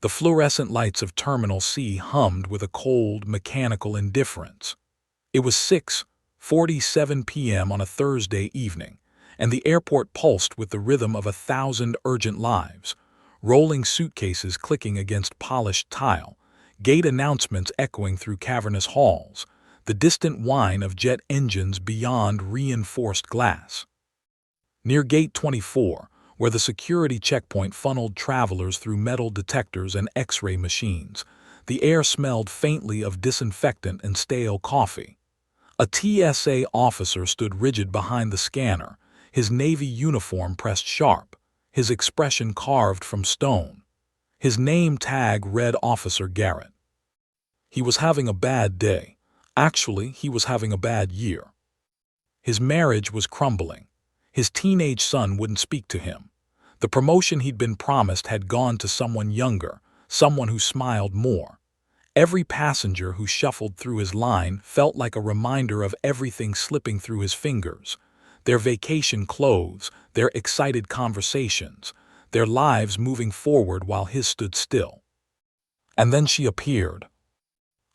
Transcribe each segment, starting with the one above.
The fluorescent lights of Terminal C hummed with a cold, mechanical indifference. It was 6:47 p.m. on a Thursday evening, and the airport pulsed with the rhythm of 1,000 urgent lives, rolling suitcases clicking against polished tile, gate announcements echoing through cavernous halls, the distant whine of jet engines beyond reinforced glass. Near Gate 24, where the security checkpoint funneled travelers through metal detectors and X-ray machines, the air smelled faintly of disinfectant and stale coffee. A TSA officer stood rigid behind the scanner, his navy uniform pressed sharp, his expression carved from stone. His name tag read Officer Garrett. He was having a bad day. Actually, he was having a bad year. His marriage was crumbling. His teenage son wouldn't speak to him. The promotion he'd been promised had gone to someone younger, someone who smiled more. Every passenger who shuffled through his line felt like a reminder of everything slipping through his fingers. Their vacation clothes, their excited conversations, their lives moving forward while his stood still. And then she appeared.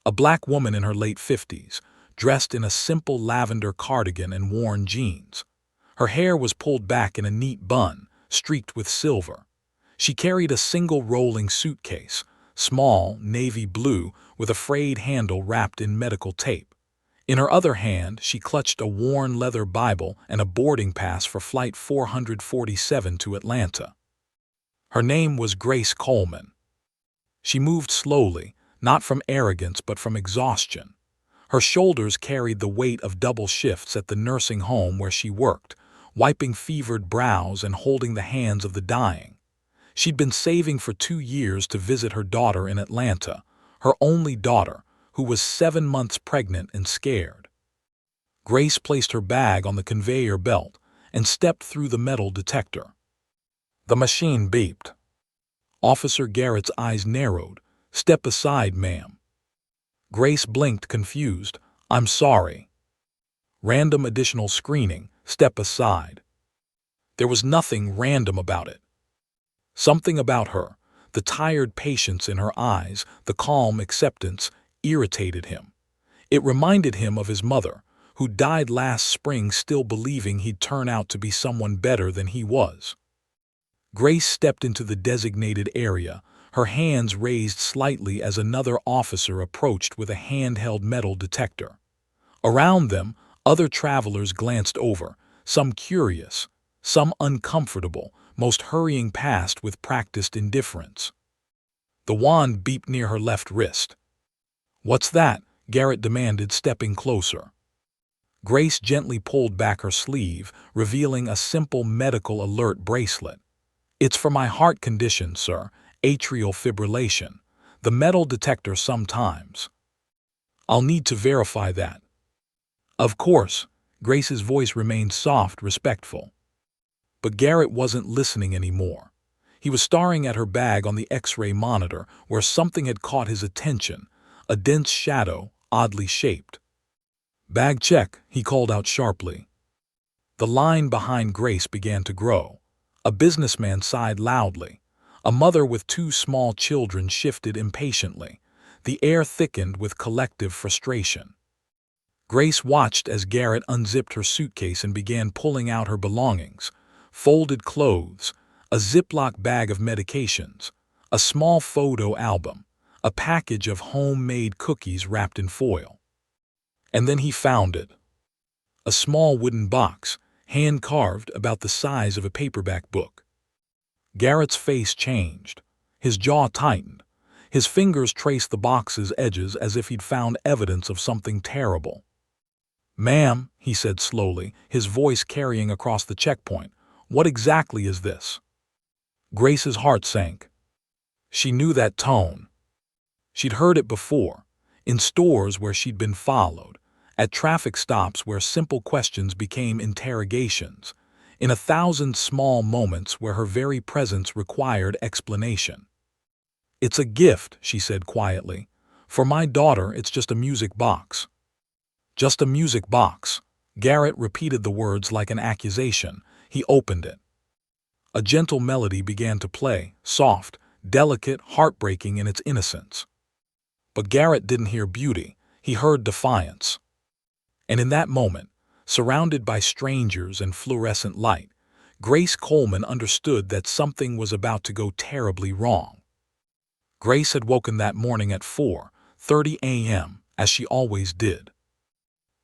A black woman in her late 50s, dressed in a simple lavender cardigan and worn jeans. Her hair was pulled back in a neat bun, streaked with silver. She carried a single rolling suitcase, small, navy blue, with a frayed handle wrapped in medical tape. In her other hand, she clutched a worn leather Bible and a boarding pass for Flight 447 to Atlanta. Her name was Grace Coleman. She moved slowly, not from arrogance but from exhaustion. Her shoulders carried the weight of double shifts at the nursing home where she worked, wiping fevered brows and holding the hands of the dying. She'd been saving for 2 years to visit her daughter in Atlanta, her only daughter, who was 7 months pregnant and scared. Grace placed her bag on the conveyor belt and stepped through the metal detector. The machine beeped. Officer Garrett's eyes narrowed. "Step aside, ma'am." Grace blinked, confused. "I'm sorry." Random additional screening. "Step aside." There was nothing random about it. Something about her, the tired patience in her eyes, the calm acceptance, irritated him. It reminded him of his mother, who died last spring still believing he'd turn out to be someone better than he was. Grace stepped into the designated area, her hands raised slightly as another officer approached with a handheld metal detector. Around them, other travelers glanced over, some curious, some uncomfortable, most hurrying past with practiced indifference. The wand beeped near her left wrist. "What's that?" Garrett demanded, stepping closer. Grace gently pulled back her sleeve, revealing a simple medical alert bracelet. "It's for my heart condition, sir, atrial fibrillation. The metal detector sometimes. I'll need to verify that." "Of course." Grace's voice remained soft, respectful. But Garrett wasn't listening anymore. He was staring at her bag on the X-ray monitor where something had caught his attention, a dense shadow, oddly shaped. "Bag check," he called out sharply. The line behind Grace began to grow. A businessman sighed loudly. A mother with 2 small children shifted impatiently. The air thickened with collective frustration. Grace watched as Garrett unzipped her suitcase and began pulling out her belongings: folded clothes, a Ziploc bag of medications, a small photo album, a package of homemade cookies wrapped in foil. And then he found it. A small wooden box, hand-carved, about the size of a paperback book. Garrett's face changed. His jaw tightened. His fingers traced the box's edges as if he'd found evidence of something terrible. "Ma'am," he said slowly, his voice carrying across the checkpoint, "what exactly is this?" Grace's heart sank. She knew that tone. She'd heard it before, in stores where she'd been followed, at traffic stops where simple questions became interrogations, in 1,000 small moments where her very presence required explanation. "It's a gift," she said quietly. "For my daughter, it's just a music box." "Just a music box." Garrett repeated the words like an accusation. He opened it. A gentle melody began to play, soft, delicate, heartbreaking in its innocence. But Garrett didn't hear beauty, he heard defiance. And in that moment, surrounded by strangers and fluorescent light, Grace Coleman understood that something was about to go terribly wrong. Grace had woken that morning at 4:30 a.m., as she always did.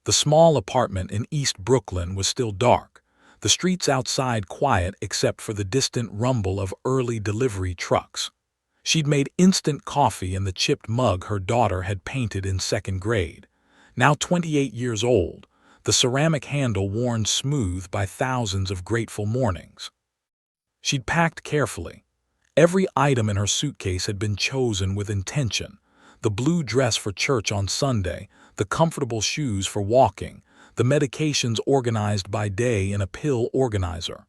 The small apartment in East Brooklyn was still dark, the streets outside quiet except for the distant rumble of early delivery trucks. She'd made instant coffee in the chipped mug her daughter had painted in second grade. Now 28 years old, the ceramic handle worn smooth by thousands of grateful mornings. She'd packed carefully. Every item in her suitcase had been chosen with intention. The blue dress for church on Sunday, the comfortable shoes for walking, the medications organized by day in a pill organizer,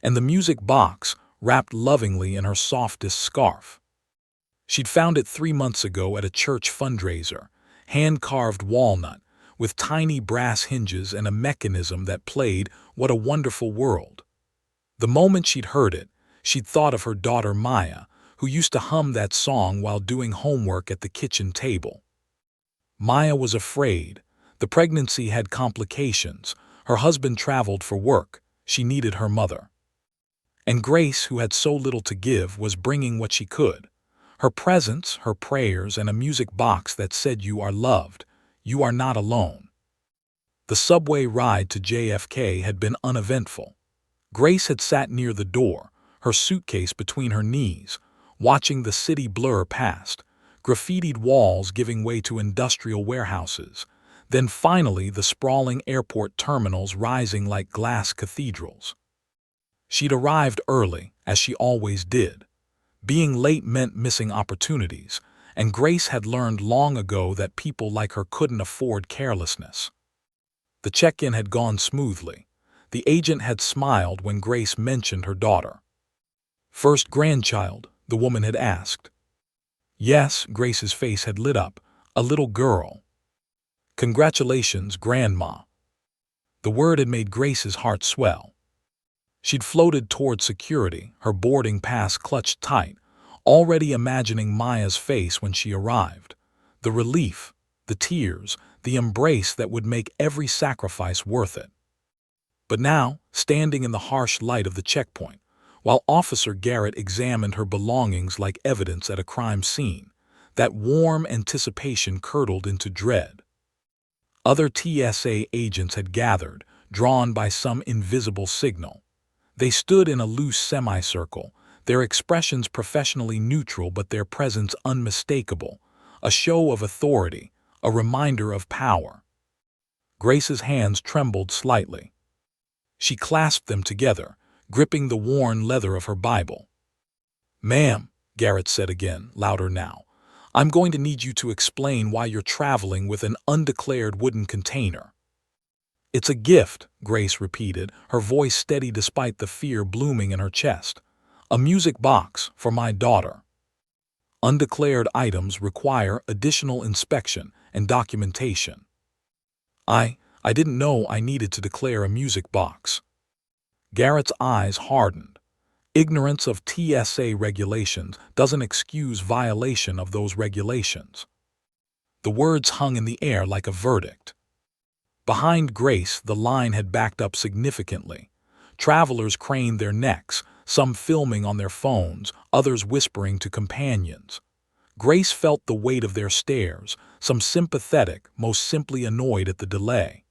and the music box wrapped lovingly in her softest scarf. She'd found it 3 months ago at a church fundraiser, hand-carved walnut, with tiny brass hinges and a mechanism that played "What a Wonderful World." The moment she'd heard it, she'd thought of her daughter Maya, who used to hum that song while doing homework at the kitchen table. Maya was afraid. The pregnancy had complications. Her husband traveled for work. She needed her mother. And Grace, who had so little to give, was bringing what she could. Her presence, her prayers, and a music box that said "You are loved. You are not alone." The subway ride to JFK had been uneventful. Grace had sat near the door, her suitcase between her knees, watching the city blur past, graffitied walls giving way to industrial warehouses, then finally the sprawling airport terminals rising like glass cathedrals. She'd arrived early, as she always did. Being late meant missing opportunities, and Grace had learned long ago that people like her couldn't afford carelessness. The check-in had gone smoothly. The agent had smiled when Grace mentioned her daughter. "First grandchild?" the woman had asked. "Yes," Grace's face had lit up. "A little girl." "Congratulations, Grandma." The word had made Grace's heart swell. She'd floated toward security, her boarding pass clutched tight, already imagining Maya's face when she arrived. The relief, the tears, the embrace that would make every sacrifice worth it. But now, standing in the harsh light of the checkpoint, while Officer Garrett examined her belongings like evidence at a crime scene, that warm anticipation curdled into dread. Other TSA agents had gathered, drawn by some invisible signal. They stood in a loose semicircle, their expressions professionally neutral but their presence unmistakable, a show of authority, a reminder of power. Grace's hands trembled slightly. She clasped them together, gripping the worn leather of her Bible. "Ma'am," Garrett said again, louder now, "I'm going to need you to explain why you're traveling with an undeclared wooden container." "It's a gift," Grace repeated, her voice steady despite the fear blooming in her chest. "A music box for my daughter. Undeclared items require additional inspection and documentation." I didn't know I needed to declare a music box." Garrett's eyes hardened. Ignorance of TSA regulations doesn't excuse violation of those regulations. The words hung in the air like a verdict. Behind Grace, the line had backed up significantly. Travelers craned their necks, some filming on their phones, others whispering to companions. Grace felt the weight of their stares, some sympathetic, most simply annoyed at the delay.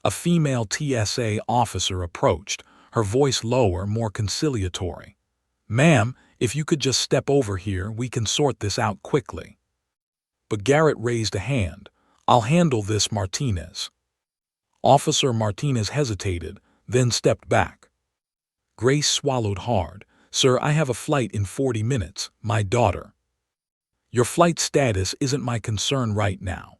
A female TSA officer approached, her voice lower, more conciliatory. "Ma'am, if you could just step over here, we can sort this out quickly." But Garrett raised a hand. "I'll handle this, Martinez." Officer Martinez hesitated, then stepped back. Grace swallowed hard. "Sir, I have a flight in 40 minutes, my daughter." "Your flight status isn't my concern right now."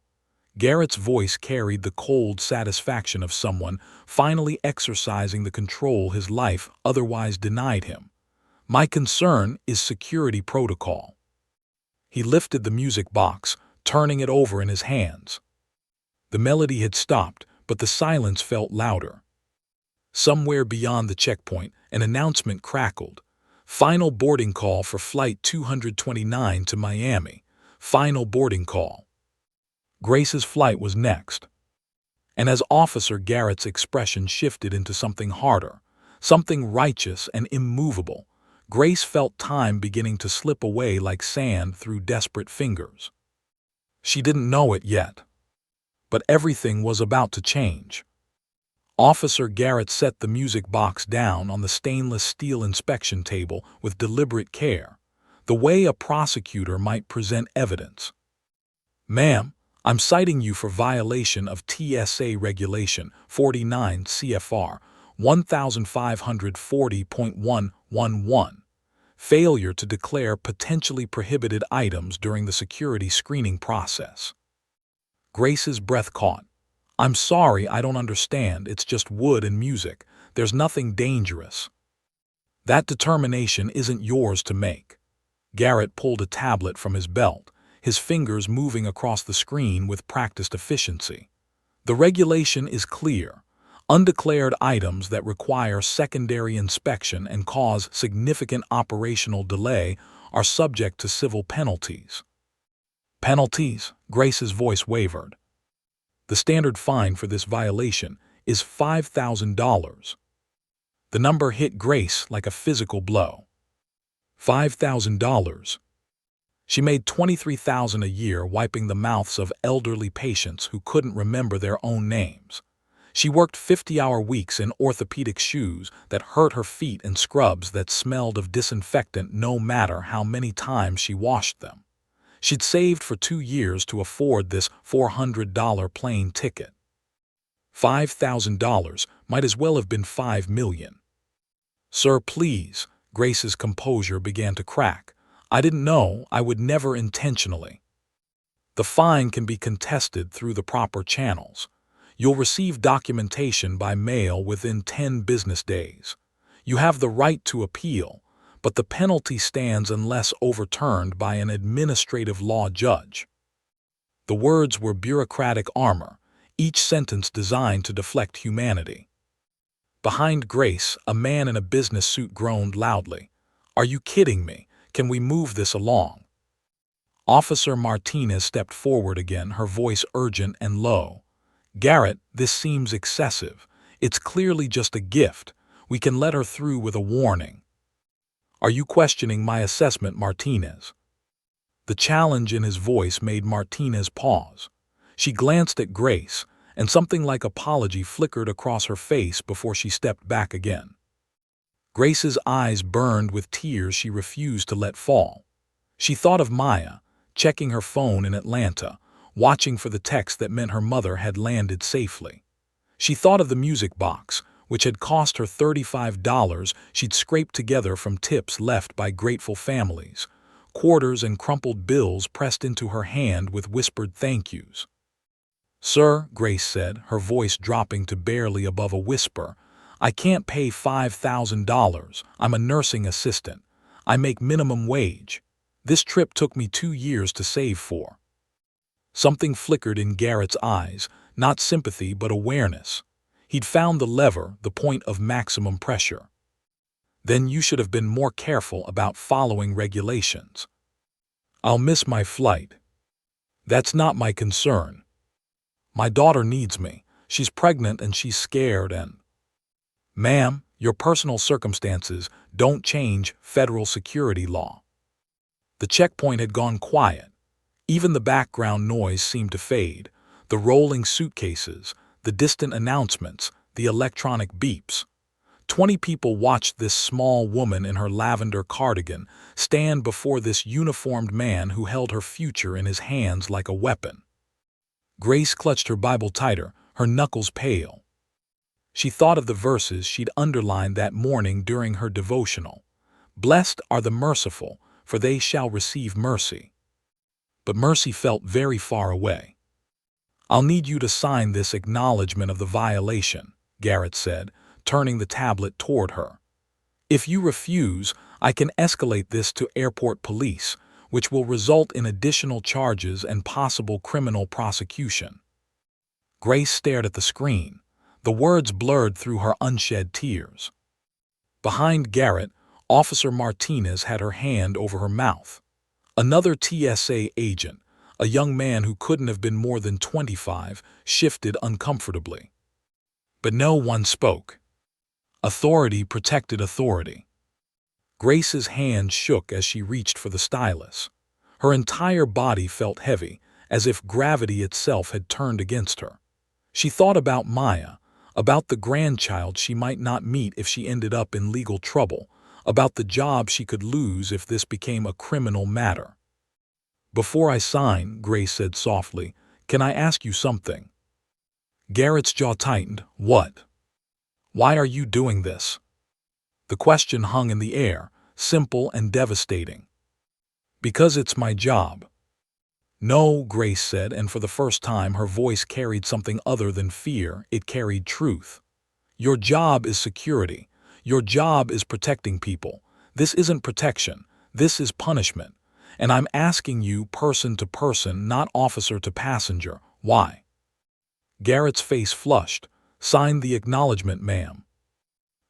Garrett's voice carried the cold satisfaction of someone finally exercising the control his life otherwise denied him. "My concern is security protocol." He lifted the music box, turning it over in his hands. The melody had stopped, but the silence felt louder. Somewhere beyond the checkpoint, an announcement crackled. Final boarding call for Flight 229 to Miami. Final boarding call. Grace's flight was next. And as Officer Garrett's expression shifted into something harder, something righteous and immovable, Grace felt time beginning to slip away like sand through desperate fingers. She didn't know it yet, but everything was about to change. Officer Garrett set the music box down on the stainless steel inspection table with deliberate care, the way a prosecutor might present evidence. "Ma'am, I'm citing you for violation of TSA Regulation 49 CFR 1540.111, failure to declare potentially prohibited items during the security screening process." Grace's breath caught. "I'm sorry, I don't understand. It's just wood and music. There's nothing dangerous." "That determination isn't yours to make." Garrett pulled a tablet from his belt, his fingers moving across the screen with practiced efficiency. "The regulation is clear. Undeclared items that require secondary inspection and cause significant operational delay are subject to civil penalties." "Penalties?" Grace's voice wavered. "The standard fine for this violation is $5,000. The number hit Grace like a physical blow. $5,000. She made $23,000 a year wiping the mouths of elderly patients who couldn't remember their own names. She worked 50-hour weeks in orthopedic shoes that hurt her feet and scrubs that smelled of disinfectant no matter how many times she washed them. She'd saved for 2 years to afford this $400 plane ticket. $5,000 might as well have been $5 million. "Sir, please." Grace's composure began to crack. "I didn't know. I would never intentionally." "The fine can be contested through the proper channels. You'll receive documentation by mail within 10 business days. You have the right to appeal, but the penalty stands unless overturned by an administrative law judge." The words were bureaucratic armor, each sentence designed to deflect humanity. Behind Grace, a man in a business suit groaned loudly. "Are you kidding me? Can we move this along?" Officer Martinez stepped forward again, her voice urgent and low. "Garrett, this seems excessive. It's clearly just a gift. We can let her through with a warning." "Are you questioning my assessment, Martinez?" The challenge in his voice made Martinez pause. She glanced at Grace, and something like apology flickered across her face before she stepped back again. Grace's eyes burned with tears she refused to let fall. She thought of Maya, checking her phone in Atlanta, watching for the text that meant her mother had landed safely. She thought of the music box, which had cost her $35 she'd scraped together from tips left by grateful families, quarters and crumpled bills pressed into her hand with whispered thank yous. "Sir," Grace said, her voice dropping to barely above a whisper, "I can't pay $5,000. I'm a nursing assistant. I make minimum wage. This trip took me 2 years to save for." Something flickered in Garrett's eyes, not sympathy but awareness. He'd found the lever, the point of maximum pressure. "Then you should have been more careful about following regulations." "I'll miss my flight." "That's not my concern. My daughter needs me. She's pregnant and she's scared and—" "Ma'am, your personal circumstances don't change federal security law." The checkpoint had gone quiet. Even the background noise seemed to fade. The rolling suitcases, the distant announcements, the electronic beeps. 20 people watched this small woman in her lavender cardigan stand before this uniformed man who held her future in his hands like a weapon. Grace clutched her Bible tighter, her knuckles pale. She thought of the verses she'd underlined that morning during her devotional. "Blessed are the merciful, for they shall receive mercy." But mercy felt very far away. "I'll need you to sign this acknowledgement of the violation," Garrett said, turning the tablet toward her. "If you refuse, I can escalate this to airport police, which will result in additional charges and possible criminal prosecution." Grace stared at the screen. The words blurred through her unshed tears. Behind Garrett, Officer Martinez had her hand over her mouth. Another TSA agent, a young man who couldn't have been more than 25, shifted uncomfortably. But no one spoke. Authority protected authority. Grace's hand shook as she reached for the stylus. Her entire body felt heavy, as if gravity itself had turned against her. She thought about Maya, about the grandchild she might not meet if she ended up in legal trouble, about the job she could lose if this became a criminal matter. "Before I sign," Grace said softly, "can I ask you something?" Garrett's jaw tightened. "What? Why are you doing this?" The question hung in the air, simple and devastating. "Because it's my job." "No," Grace said, and for the first time her voice carried something other than fear. It carried truth. "Your job is security. Your job is protecting people. This isn't protection. This is punishment. And I'm asking you, person to person, not officer to passenger, why?" Garrett's face flushed. "Sign the acknowledgement, ma'am."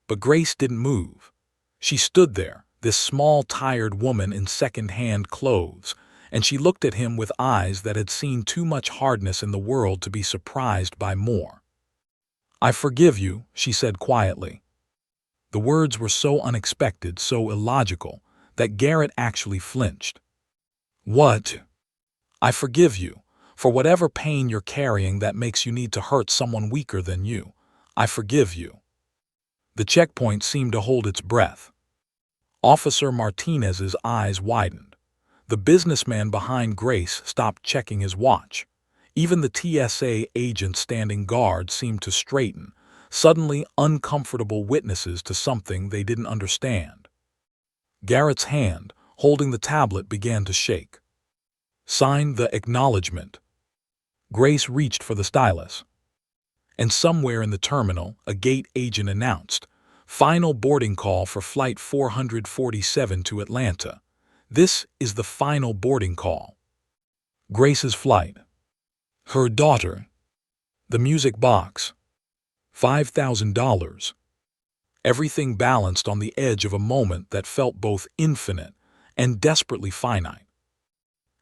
But Grace didn't move. She stood there, this small, tired woman in second-hand clothes, and she looked at him with eyes that had seen too much hardness in the world to be surprised by more. "I forgive you," she said quietly. The words were so unexpected, so illogical, that Garrett actually flinched. "What?" "I forgive you, for whatever pain you're carrying that makes you need to hurt someone weaker than you. I forgive you." The checkpoint seemed to hold its breath. Officer Martinez's eyes widened. The businessman behind Grace stopped checking his watch. Even the TSA agent standing guard seemed to straighten, suddenly uncomfortable witnesses to something they didn't understand. Garrett's hand, holding the tablet, began to shake. "Sign the acknowledgement." Grace reached for the stylus. And somewhere in the terminal, a gate agent announced, "Final boarding call for Flight 447 to Atlanta. This is the final boarding call." Grace's flight. Her daughter. The music box. $5,000. Everything balanced on the edge of a moment that felt both infinite and desperately finite.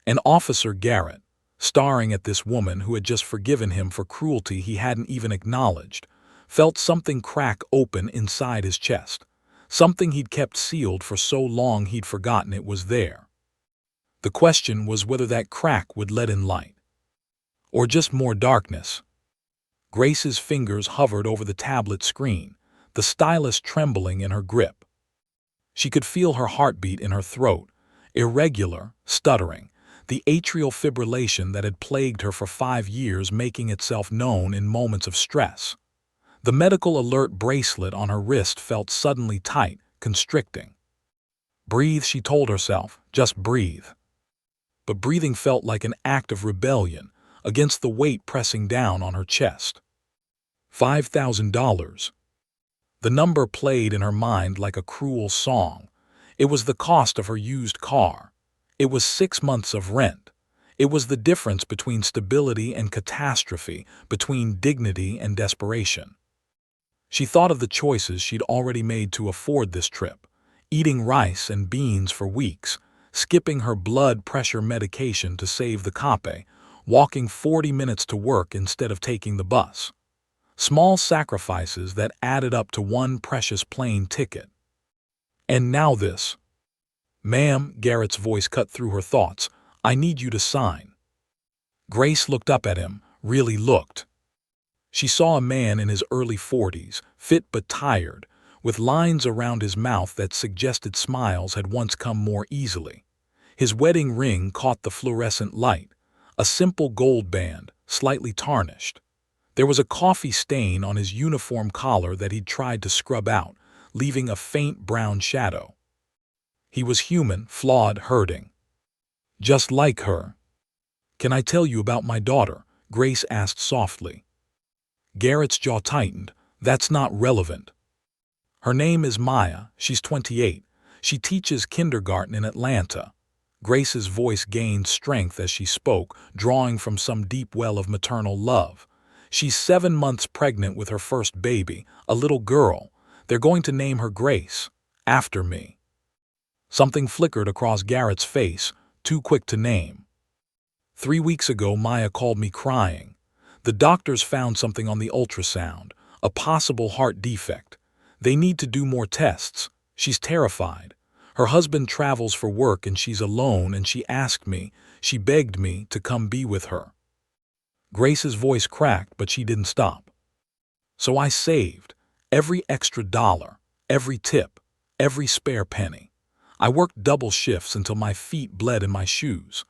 And Officer Garrett, staring at this woman who had just forgiven him for cruelty he hadn't even acknowledged, felt something crack open inside his chest, something he'd kept sealed for so long he'd forgotten it was there. The question was whether that crack would let in light, or just more darkness. Grace's fingers hovered over the tablet screen, the stylus trembling in her grip. She could feel her heartbeat in her throat, irregular, stuttering, the atrial fibrillation that had plagued her for 5 years making itself known in moments of stress. The medical alert bracelet on her wrist felt suddenly tight, constricting. "Breathe," she told herself, "just breathe." But breathing felt like an act of rebellion against the weight pressing down on her chest. $5,000. The number played in her mind like a cruel song. It was the cost of her used car. It was 6 months of rent. It was the difference between stability and catastrophe, between dignity and desperation. She thought of the choices she'd already made to afford this trip, eating rice and beans for weeks, skipping her blood pressure medication to save the cape, walking 40 minutes to work instead of taking the bus. Small sacrifices that added up to one precious plane ticket. And now this. "Ma'am," Garrett's voice cut through her thoughts, "I need you to sign." Grace looked up at him, really looked. She saw a man in his early 40s, fit but tired, with lines around his mouth that suggested smiles had once come more easily. His wedding ring caught the fluorescent light, a simple gold band, slightly tarnished. There was a coffee stain on his uniform collar that he'd tried to scrub out, leaving a faint brown shadow. He was human, flawed, hurting. Just like her. "Can I tell you about my daughter?" Grace asked softly. Garrett's jaw tightened. "That's not relevant." "Her name is Maya. She's 28. She teaches kindergarten in Atlanta." Grace's voice gained strength as she spoke, drawing from some deep well of maternal love. "She's 7 months pregnant with her first baby, a little girl. They're going to name her Grace, after me." Something flickered across Garrett's face, too quick to name. 3 weeks ago, Maya called me crying. The doctors found something on the ultrasound, a possible heart defect. They need to do more tests. She's terrified. Her husband travels for work and she's alone, and she begged me to come be with her. Grace's voice cracked, but she didn't stop. So I saved every extra dollar, every tip, every spare penny. I worked double shifts until my feet bled in my shoes.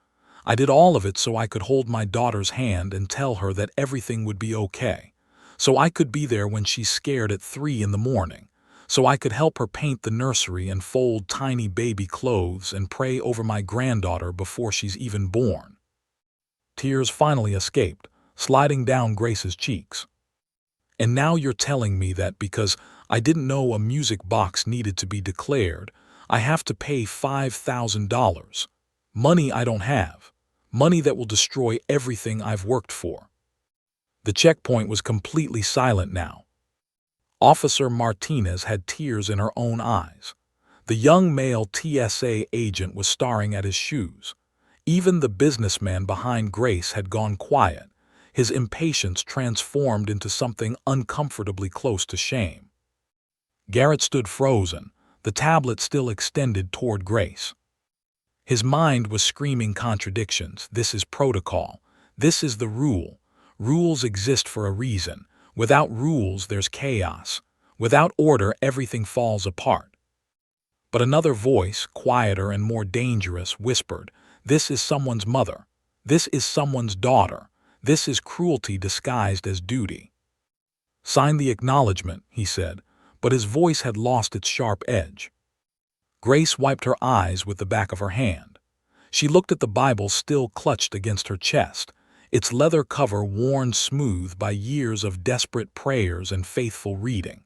I did all of it so I could hold my daughter's hand and tell her that everything would be okay. So I could be there when she's scared at 3 in the morning. So I could help her paint the nursery and fold tiny baby clothes and pray over my granddaughter before she's even born. Tears finally escaped, sliding down Grace's cheeks. And now you're telling me that because I didn't know a music box needed to be declared, I have to pay $5,000. Money I don't have. Money that will destroy everything I've worked for. The checkpoint was completely silent now. Officer Martinez had tears in her own eyes. The young male TSA agent was staring at his shoes. Even the businessman behind Grace had gone quiet, his impatience transformed into something uncomfortably close to shame. Garrett stood frozen, the tablet still extended toward Grace. His mind was screaming contradictions. This is protocol. This is the rule. Rules exist for a reason. Without rules, there's chaos. Without order, everything falls apart. But another voice, quieter and more dangerous, whispered, "This is someone's mother. This is someone's daughter. This is cruelty disguised as duty." "Sign the acknowledgement," he said, but his voice had lost its sharp edge. Grace wiped her eyes with the back of her hand. She looked at the Bible still clutched against her chest, its leather cover worn smooth by years of desperate prayers and faithful reading.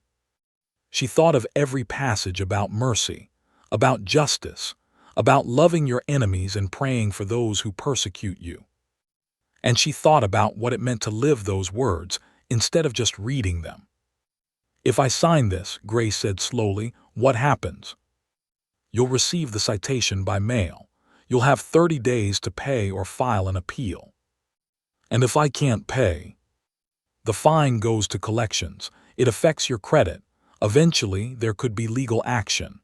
She thought of every passage about mercy, about justice, about loving your enemies and praying for those who persecute you. And she thought about what it meant to live those words instead of just reading them. "If I sign this," Grace said slowly, "what happens?" "You'll receive the citation by mail. You'll have 30 days to pay or file an appeal. And if I can't pay?" "The fine goes to collections. It affects your credit. Eventually, there could be legal action."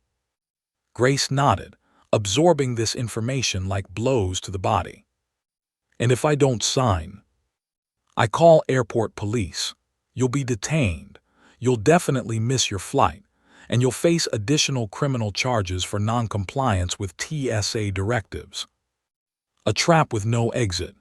Grace nodded, absorbing this information like blows to the body. "And if I don't sign?" "I call airport police. You'll be detained. You'll definitely miss your flight. And you'll face additional criminal charges for non-compliance with TSA directives. A trap with no exit."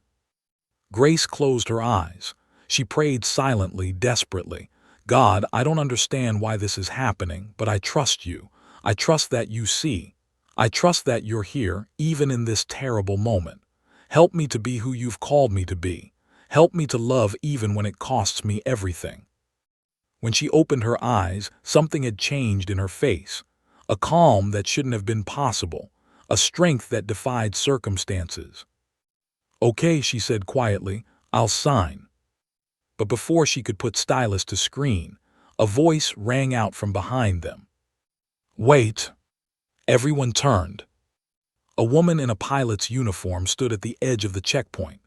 Grace closed her eyes. She prayed silently, desperately. "God, I don't understand why this is happening, but I trust you. I trust that you see. I trust that you're here, even in this terrible moment. Help me to be who you've called me to be. Help me to love even when it costs me everything." When she opened her eyes, something had changed in her face. A calm that shouldn't have been possible. A strength that defied circumstances. "Okay," she said quietly, "I'll sign." But before she could put stylus to screen, a voice rang out from behind them. "Wait!" Everyone turned. A woman in a pilot's uniform stood at the edge of the checkpoint.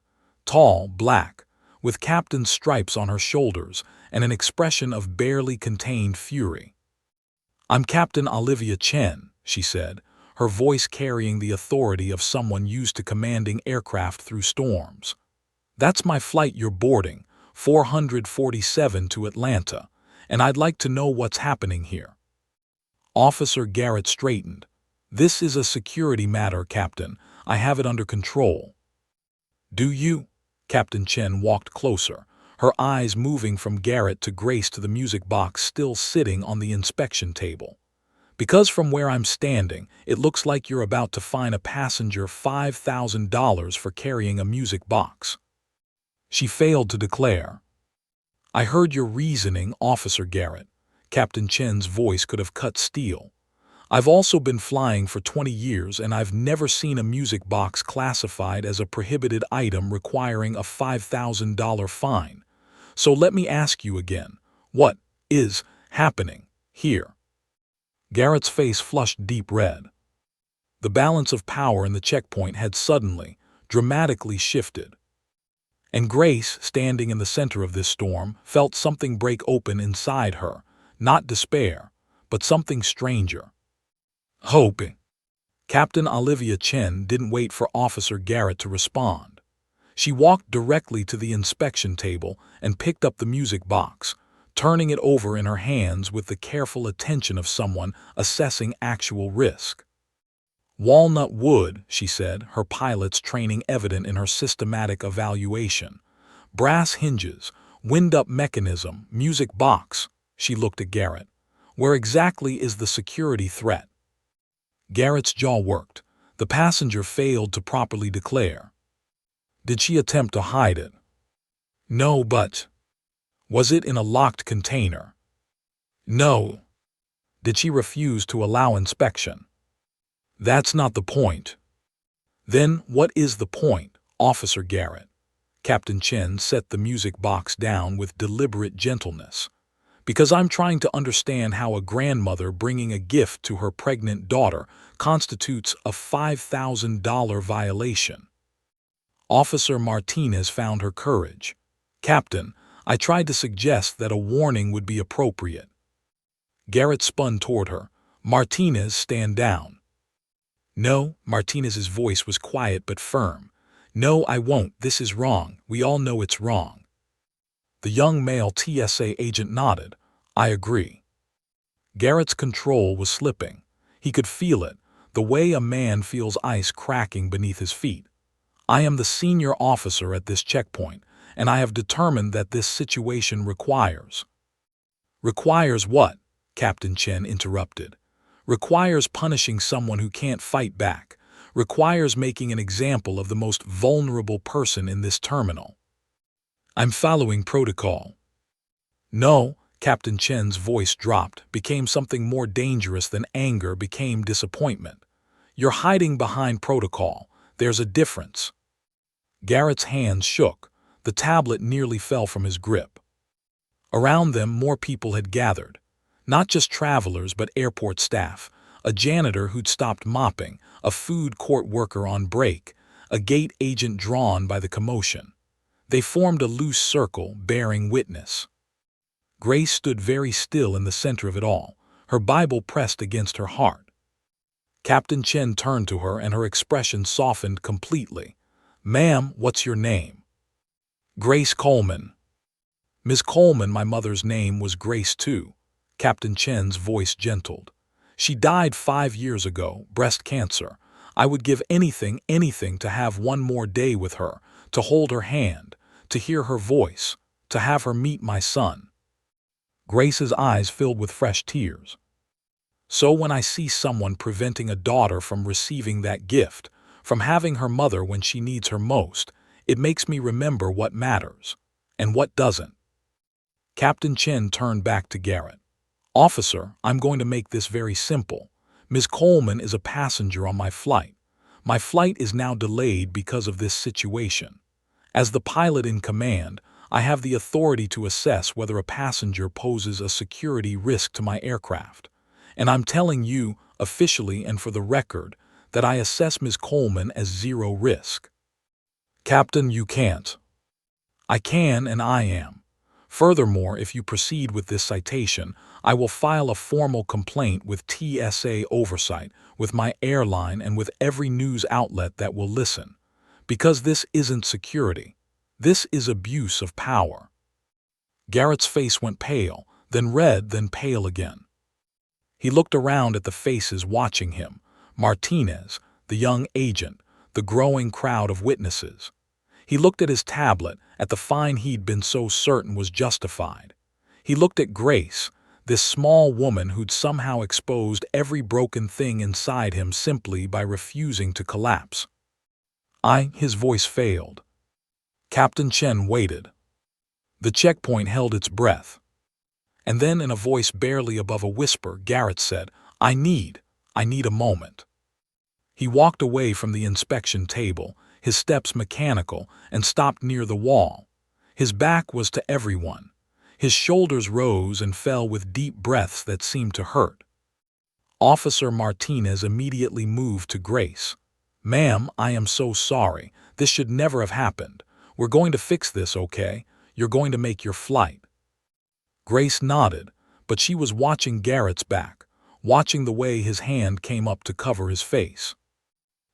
Tall, black, with captain's stripes on her shoulders and an expression of barely contained fury. "I'm Captain Olivia Chen," she said, her voice carrying the authority of someone used to commanding aircraft through storms. "That's my flight you're boarding, 447 to Atlanta, and I'd like to know what's happening here." Officer Garrett straightened. "This is a security matter, Captain. I have it under control." "Do you?" Captain Chen walked closer, her eyes moving from Garrett to Grace to the music box still sitting on the inspection table. "Because from where I'm standing, it looks like you're about to fine a passenger $5,000 for carrying a music box." She failed to declare. "I heard your reasoning, Officer Garrett." Captain Chen's voice could have cut steel. "I've also been flying for 20 years and I've never seen a music box classified as a prohibited item requiring a $5,000 fine. So let me ask you again, what is happening here?" Garrett's face flushed deep red. The balance of power in the checkpoint had suddenly, dramatically shifted. And Grace, standing in the center of this storm, felt something break open inside her, not despair, but something stranger. Hope. Captain Olivia Chen didn't wait for Officer Garrett to respond. She walked directly to the inspection table and picked up the music box, turning it over in her hands with the careful attention of someone assessing actual risk. Walnut wood, she said, her pilot's training evident in her systematic evaluation. Brass hinges, wind-up mechanism, music box. She looked at Garrett. Where exactly is the security threat? Garrett's jaw worked. The passenger failed to properly declare. Did she attempt to hide it? No, but... Was it in a locked container? No. Did she refuse to allow inspection? That's not the point. Then what is the point, Officer Garrett? Captain Chen set the music box down with deliberate gentleness. Because I'm trying to understand how a grandmother bringing a gift to her pregnant daughter constitutes a $5,000 violation. Officer Martinez found her courage. Captain, I tried to suggest that a warning would be appropriate. Garrett spun toward her. Martinez, stand down. No, Martinez's voice was quiet but firm. No, I won't. This is wrong. We all know it's wrong. The young male TSA agent nodded. I agree. Garrett's control was slipping. He could feel it, the way a man feels ice cracking beneath his feet. I am the senior officer at this checkpoint, and I have determined that this situation requires. Requires what? Captain Chen interrupted. Requires punishing someone who can't fight back. Requires making an example of the most vulnerable person in this terminal. I'm following protocol. No, Captain Chen's voice dropped, became something more dangerous than anger, became disappointment. You're hiding behind protocol. There's a difference. Garrett's hands shook. The tablet nearly fell from his grip. Around them, more people had gathered. Not just travelers, but airport staff, a janitor who'd stopped mopping, a food court worker on break, a gate agent drawn by the commotion. They formed a loose circle, bearing witness. Grace stood very still in the center of it all, her Bible pressed against her heart. Captain Chen turned to her and her expression softened completely. Ma'am, what's your name? Grace Coleman. Ms. Coleman, my mother's name was Grace too. Captain Chen's voice gentled. She died 5 years ago, breast cancer. I would give anything to have one more day with her, to hold her hand, to hear her voice, to have her meet my son. Grace's eyes filled with fresh tears. So when I see someone preventing a daughter from receiving that gift, from having her mother when she needs her most, it makes me remember what matters, and what doesn't. Captain Chen turned back to Garrett. Officer, I'm going to make this very simple. Ms. Coleman is a passenger on my flight. My flight is now delayed because of this situation. As the pilot in command, I have the authority to assess whether a passenger poses a security risk to my aircraft. And I'm telling you, officially and for the record, that I assess Ms. Coleman as zero risk. Captain, you can't. I can and I am. Furthermore, if you proceed with this citation, I will file a formal complaint with TSA oversight, with my airline and with every news outlet that will listen. Because this isn't security. This is abuse of power. Garrett's face went pale, then red, then pale again. He looked around at the faces watching him, Martinez, the young agent, the growing crowd of witnesses. He looked at his tablet, at the fine he'd been so certain was justified. He looked at Grace, this small woman who'd somehow exposed every broken thing inside him simply by refusing to collapse. His voice failed. Captain Chen waited. The checkpoint held its breath. And then in a voice barely above a whisper, Garrett said, I need a moment. He walked away from the inspection table, his steps mechanical, and stopped near the wall. His back was to everyone. His shoulders rose and fell with deep breaths that seemed to hurt. Officer Martinez immediately moved to Grace. "Ma'am, I am so sorry. This should never have happened. We're going to fix this, okay? You're going to make your flight." Grace nodded, but she was watching Garrett's back, watching the way his hand came up to cover his face.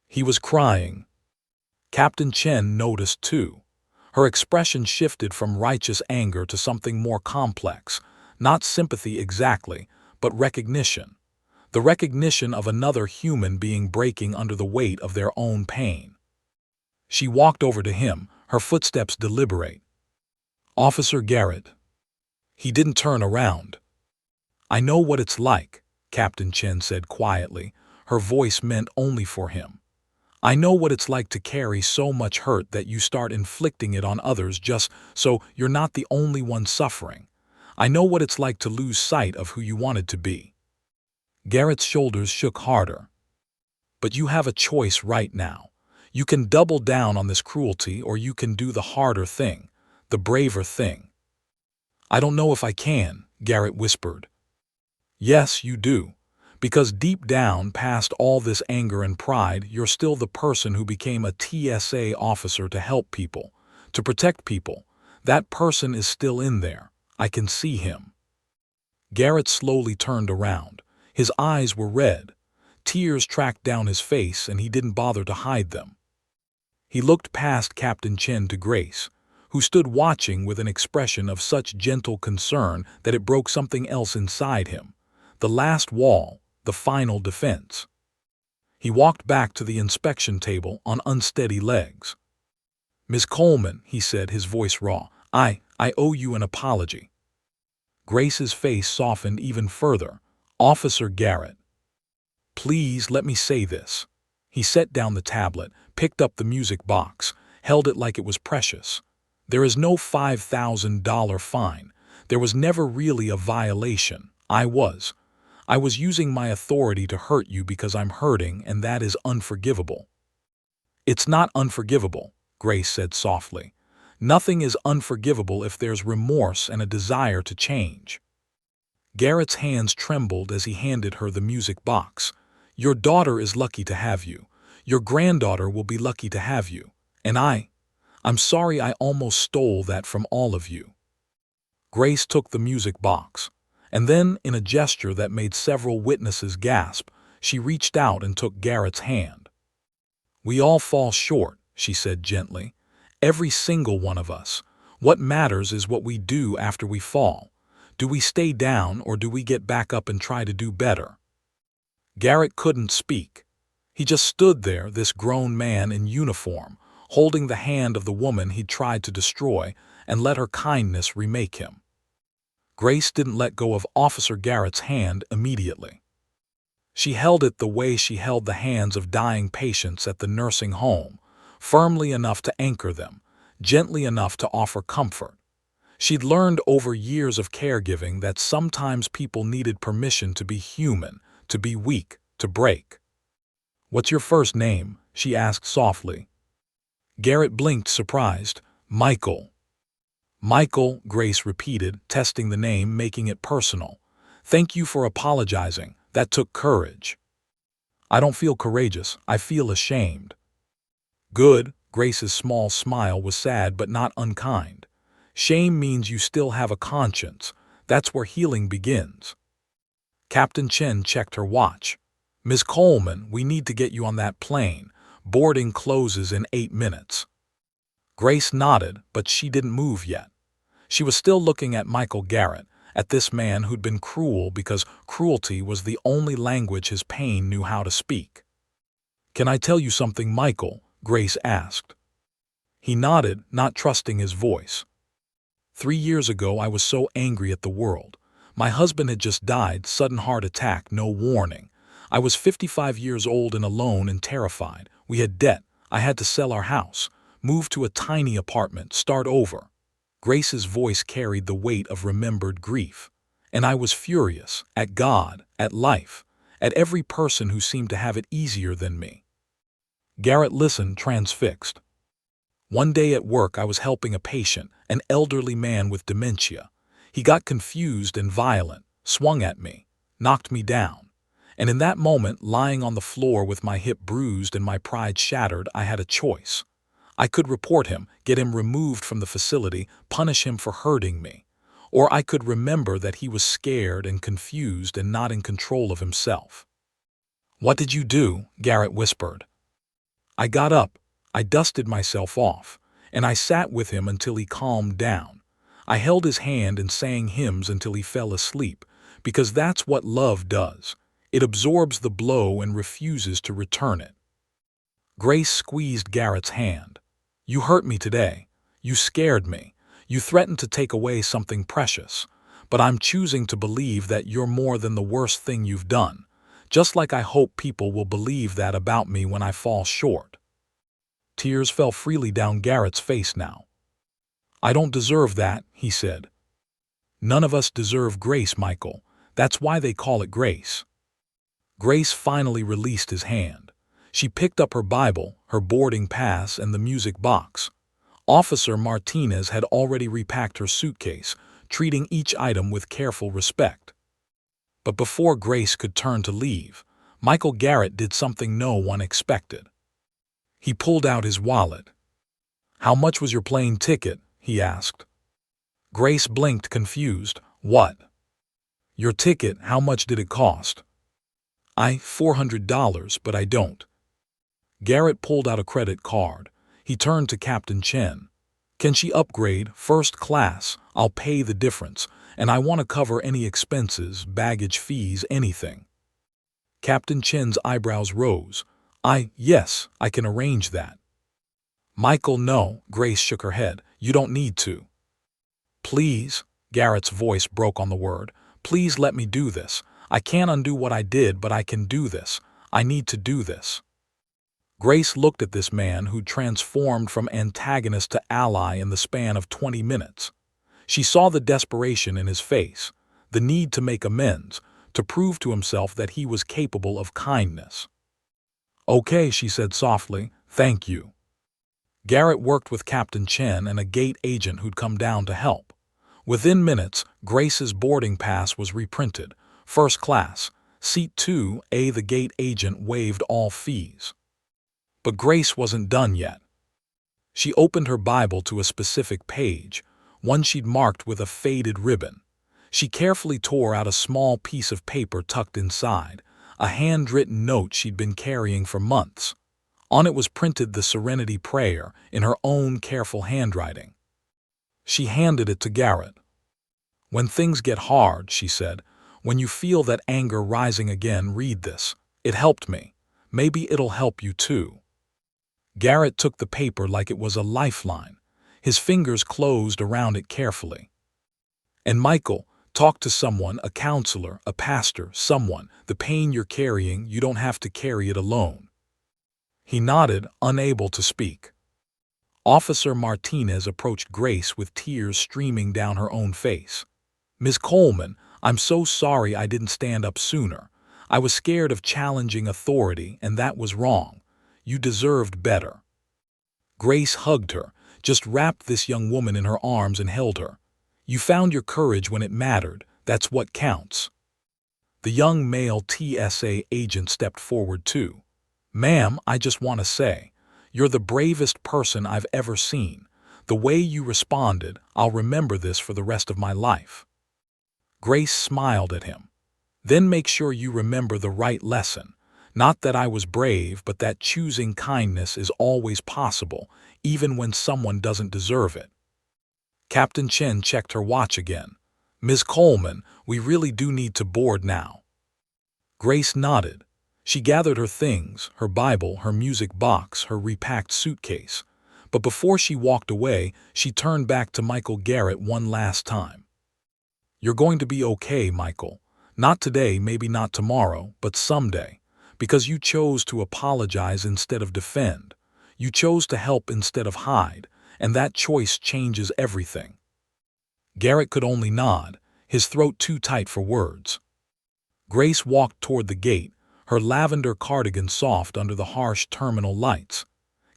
He was crying. Captain Chen noticed too. Her expression shifted from righteous anger to something more complex, not sympathy exactly, but recognition. The recognition of another human being breaking under the weight of their own pain. She walked over to him, her footsteps deliberate. "Officer Garrett." He didn't turn around. "I know what it's like," Captain Chen said quietly, her voice meant only for him. "I know what it's like to carry so much hurt that you start inflicting it on others just so you're not the only one suffering. I know what it's like to lose sight of who you wanted to be." Garrett's shoulders shook harder. "But you have a choice right now. You can double down on this cruelty or you can do the harder thing, the braver thing." "I don't know if I can," Garrett whispered. "Yes, you do. Because deep down, past all this anger and pride, you're still the person who became a TSA officer to help people, to protect people. That person is still in there. I can see him." Garrett slowly turned around. His eyes were red. Tears tracked down his face and he didn't bother to hide them. He looked past Captain Chen to Grace, who stood watching with an expression of such gentle concern that it broke something else inside him. The last wall, the final defense. He walked back to the inspection table on unsteady legs. "Miss Coleman," he said, his voice raw, I owe you an apology." Grace's face softened even further. "Officer Garrett." "Please let me say this." He set down the tablet, picked up the music box, held it like it was precious. "There is no $5,000 fine. There was never really a violation. I was using my authority to hurt you because I'm hurting, and that is unforgivable." "It's not unforgivable," Grace said softly. "Nothing is unforgivable if there's remorse and a desire to change." Garrett's hands trembled as he handed her the music box. "Your daughter is lucky to have you. Your granddaughter will be lucky to have you. And I'm sorry I almost stole that from all of you." Grace took the music box, and then, in a gesture that made several witnesses gasp, she reached out and took Garrett's hand. "We all fall short," she said gently. "Every single one of us. What matters is what we do after we fall. Do we stay down or do we get back up and try to do better?" Garrett couldn't speak. He just stood there, this grown man in uniform, holding the hand of the woman he'd tried to destroy, and let her kindness remake him. Grace didn't let go of Officer Garrett's hand immediately. She held it the way she held the hands of dying patients at the nursing home, firmly enough to anchor them, gently enough to offer comfort. She'd learned over years of caregiving that sometimes people needed permission to be human, to be weak, to break. "What's your first name?" she asked softly. Garrett blinked, surprised. "Michael." "Michael," Grace repeated, testing the name, making it personal. "Thank you for apologizing. That took courage." "I don't feel courageous. I feel ashamed." "Good." Grace's small smile was sad but not unkind. "Shame means you still have a conscience. That's where healing begins." Captain Chen checked her watch. "Miss Coleman, we need to get you on that plane. Boarding closes in 8 minutes." Grace nodded, but she didn't move yet. She was still looking at Michael Garrett, at this man who'd been cruel because cruelty was the only language his pain knew how to speak. "Can I tell you something, Michael?" Grace asked. He nodded, not trusting his voice. 3 years ago I was so angry at the world. My husband had just died, sudden heart attack, no warning. I was 55 years old and alone and terrified. We had debt. I had to sell our house, move to a tiny apartment, start over. Grace's voice carried the weight of remembered grief. And I was furious, at God, at life, at every person who seemed to have it easier than me. Garrett listened, transfixed. "One day at work I was helping a patient, an elderly man with dementia. He got confused and violent, swung at me, knocked me down. And in that moment, lying on the floor with my hip bruised and my pride shattered, I had a choice. I could report him, get him removed from the facility, punish him for hurting me. Or I could remember that he was scared and confused and not in control of himself. "What did you do?" Garrett whispered. I got up, I dusted myself off, and I sat with him until he calmed down. I held his hand and sang hymns until he fell asleep, because that's what love does. It absorbs the blow and refuses to return it. Grace squeezed Garrett's hand. "You hurt me today. You scared me. You threatened to take away something precious. But I'm choosing to believe that you're more than the worst thing you've done. Just like I hope people will believe that about me when I fall short." Tears fell freely down Garrett's face now. "I don't deserve that," he said. "None of us deserve grace, Michael. That's why they call it grace." Grace finally released his hand. She picked up her Bible, her boarding pass, and the music box. Officer Martinez had already repacked her suitcase, treating each item with careful respect. But before Grace could turn to leave, Michael Garrett did something no one expected. He pulled out his wallet. "How much was your plane ticket?" he asked. Grace blinked, confused. "What?" "Your ticket, how much did it cost?" $400, but I don't." Garrett pulled out a credit card. He turned to Captain Chen. "Can she upgrade, first class? I'll pay the difference, and I want to cover any expenses, baggage fees, anything." Captain Chen's eyebrows rose. Yes, I can arrange that." "Michael, no," Grace shook her head. "You don't need to." "Please," Garrett's voice broke on the word. "Please let me do this. I can't undo what I did, but I can do this. I need to do this." Grace looked at this man who transformed from antagonist to ally in the span of 20 minutes. She saw the desperation in his face, the need to make amends, to prove to himself that he was capable of kindness. "Okay," she said softly, "thank you." Garrett worked with Captain Chen and a gate agent who'd come down to help. Within minutes, Grace's boarding pass was reprinted. First class, seat 2A. The gate agent waived all fees. But Grace wasn't done yet. She opened her Bible to a specific page, one she'd marked with a faded ribbon. She carefully tore out a small piece of paper tucked inside, a handwritten note she'd been carrying for months. On it was printed the Serenity Prayer in her own careful handwriting. She handed it to Garrett. "When things get hard," she said, "when you feel that anger rising again, read this. It helped me. Maybe it'll help you too." Garrett took the paper like it was a lifeline. His fingers closed around it carefully. "And Michael, talk to someone, a counselor, a pastor, someone. The pain you're carrying, you don't have to carry it alone." He nodded, unable to speak. Officer Martinez approached Grace with tears streaming down her own face. "Ms. Coleman, I'm so sorry I didn't stand up sooner. I was scared of challenging authority, and that was wrong. You deserved better." Grace hugged her, just wrapped this young woman in her arms and held her. "You found your courage when it mattered. That's what counts." The young male TSA agent stepped forward too. "Ma'am, I just want to say, you're the bravest person I've ever seen. The way you responded, I'll remember this for the rest of my life." Grace smiled at him. "Then make sure you remember the right lesson. Not that I was brave, but that choosing kindness is always possible, even when someone doesn't deserve it." Captain Chen checked her watch again. "Ms. Coleman, we really do need to board now." Grace nodded. She gathered her things, her Bible, her music box, her repacked suitcase. But before she walked away, she turned back to Michael Garrett one last time. "You're going to be okay, Michael. Not today, maybe not tomorrow, but someday. Because you chose to apologize instead of defend. You chose to help instead of hide, and that choice changes everything." Garrett could only nod, his throat too tight for words. Grace walked toward the gate, her lavender cardigan soft under the harsh terminal lights.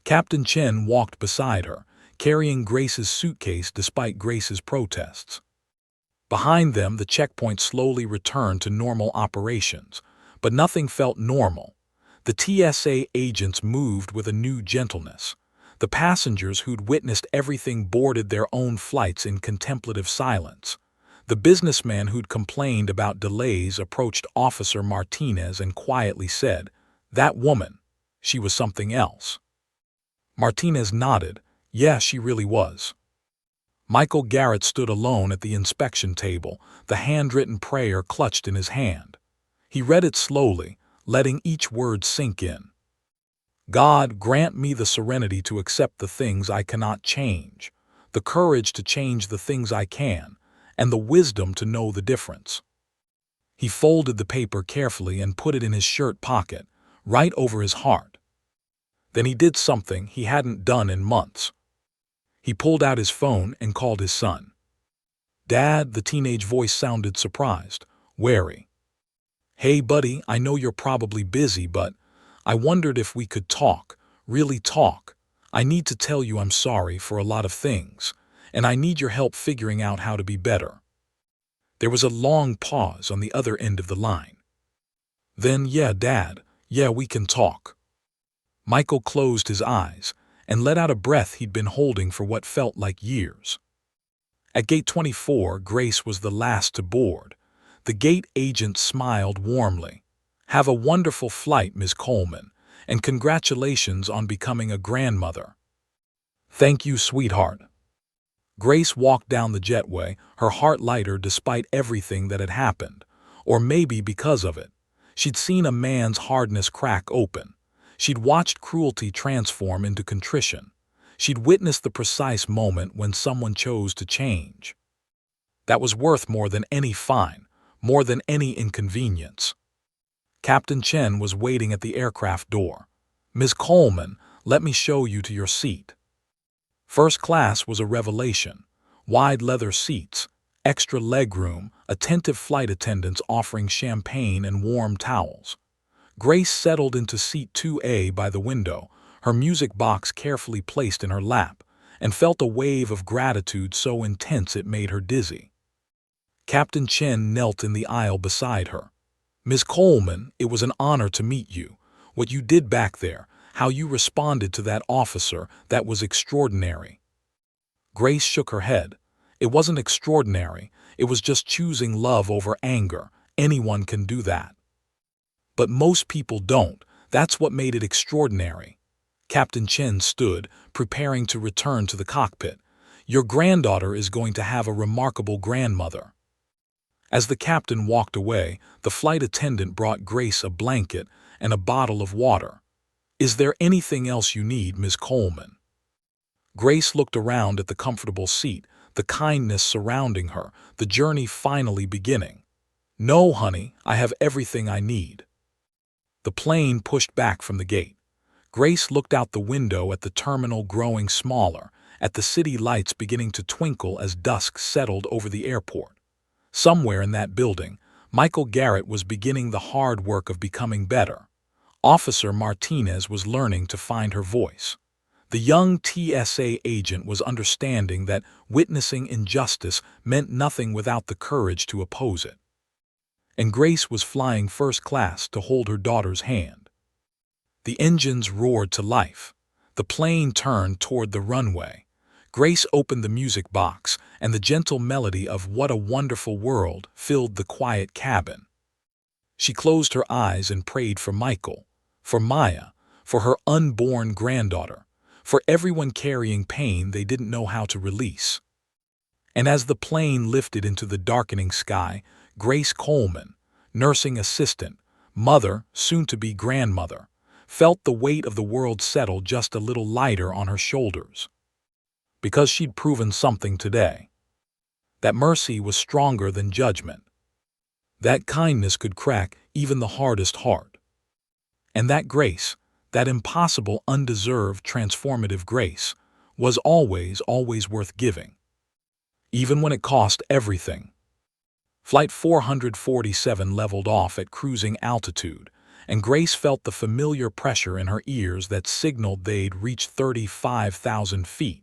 Captain Chen walked beside her, carrying Grace's suitcase despite Grace's protests. Behind them, the checkpoint slowly returned to normal operations, But nothing felt normal. The TSA agents moved with a new gentleness. The passengers who'd witnessed everything boarded their own flights in contemplative silence. The businessman who'd complained about delays approached Officer Martinez and quietly said, "That woman, she was something else." Martinez nodded. Yeah, she really was. Michael Garrett stood alone at the inspection table, the handwritten prayer clutched in his hand. He read it slowly, letting each word sink in. God, grant me the serenity to accept the things I cannot change, the courage to change the things I can, and the wisdom to know the difference. He folded the paper carefully and put it in his shirt pocket, right over his heart. Then he did something he hadn't done in months. He pulled out his phone and called his son. "Dad," the teenage voice sounded surprised, wary. "Hey, buddy, I know you're probably busy, but I wondered if we could talk, really talk. I need to tell you I'm sorry for a lot of things, and I need your help figuring out how to be better." There was a long pause on the other end of the line. Then, "Yeah, Dad, yeah, we can talk." Michael closed his eyes and let out a breath he'd been holding for what felt like years. At gate 24, Grace was the last to board. The gate agent smiled warmly. "Have a wonderful flight, Miss Coleman, and congratulations on becoming a grandmother." "Thank you, sweetheart." Grace walked down the jetway, her heart lighter despite everything that had happened, or maybe because of it. She'd seen a man's hardness crack open. She'd watched cruelty transform into contrition. She'd witnessed the precise moment when someone chose to change. That was worth more than any fine, more than any inconvenience. Captain Chen was waiting at the aircraft door. "Ms. Coleman, let me show you to your seat." First class was a revelation. Wide leather seats, extra legroom, attentive flight attendants offering champagne and warm towels. Grace settled into seat 2A by the window, her music box carefully placed in her lap, and felt a wave of gratitude so intense it made her dizzy. Captain Chen knelt in the aisle beside her. "Ms. Coleman, it was an honor to meet you. What you did back there, how you responded to that officer, that was extraordinary." Grace shook her head. "It wasn't extraordinary, it was just choosing love over anger. Anyone can do that. But most people don't. That's what made it extraordinary." Captain Chen stood, preparing to return to the cockpit. "Your granddaughter is going to have a remarkable grandmother." As the captain walked away, the flight attendant brought Grace a blanket and a bottle of water. "Is there anything else you need, Ms. Coleman?" Grace looked around at the comfortable seat, the kindness surrounding her, the journey finally beginning. "No, honey, I have everything I need." The plane pushed back from the gate. Grace looked out the window at the terminal growing smaller, at the city lights beginning to twinkle as dusk settled over the airport. Somewhere in that building, Michael Garrett was beginning the hard work of becoming better. Officer Martinez was learning to find her voice. The young TSA agent was understanding that witnessing injustice meant nothing without the courage to oppose it. And Grace was flying first class to hold her daughter's hand. The engines roared to life. The plane turned toward the runway. Grace opened the music box, and the gentle melody of "What a Wonderful World" filled the quiet cabin. She closed her eyes and prayed for Michael, for Maya, for her unborn granddaughter, for everyone carrying pain they didn't know how to release. And as the plane lifted into the darkening sky, Grace Coleman, nursing assistant, mother, soon-to-be grandmother, felt the weight of the world settle just a little lighter on her shoulders. Because she'd proven something today. That mercy was stronger than judgment. That kindness could crack even the hardest heart. And that grace, that impossible, undeserved, transformative grace, was always, always worth giving. Even when it cost everything. Flight 447 leveled off at cruising altitude, and Grace felt the familiar pressure in her ears that signaled they'd reached 35,000 feet.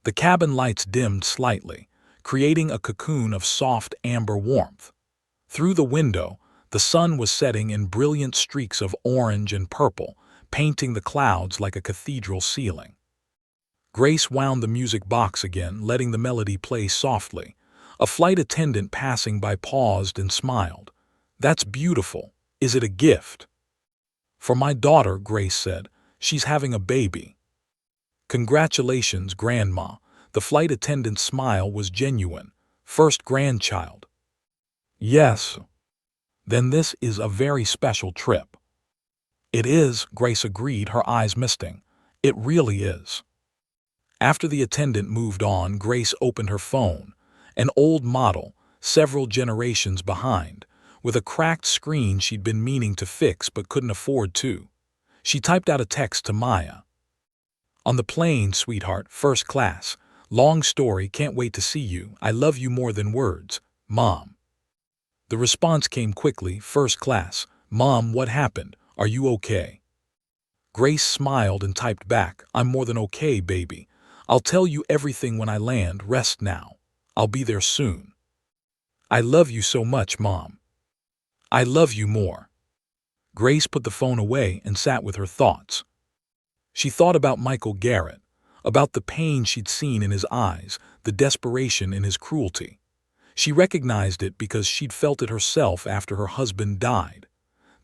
The cabin lights dimmed slightly, creating a cocoon of soft amber warmth. Through the window, The sun was setting in brilliant streaks of orange and purple, painting the clouds like a cathedral ceiling. Grace wound the music box again, letting the melody play softly. A flight attendant passing by paused and smiled. "That's beautiful. Is it a gift?" "For my daughter," Grace said. "She's having a baby." "Congratulations, Grandma." The flight attendant's smile was genuine. "First grandchild." "Yes." "Then this is a very special trip." "It is," Grace agreed, her eyes misting. "It really is." After the attendant moved on, Grace opened her phone. An old model, several generations behind, with a cracked screen she'd been meaning to fix but couldn't afford to. She typed out a text to Maya. "On the plane, sweetheart, first class. Long story, can't wait to see you. I love you more than words. Mom." The response came quickly, "First class. Mom, what happened? Are you okay?" Grace smiled and typed back, "I'm more than okay, baby. I'll tell you everything when I land. Rest now. I'll be there soon." "I love you so much, Mom." "I love you more." Grace put the phone away and sat with her thoughts. She thought about Michael Garrett, about the pain she'd seen in his eyes, the desperation in his cruelty. She recognized it because she'd felt it herself after her husband died.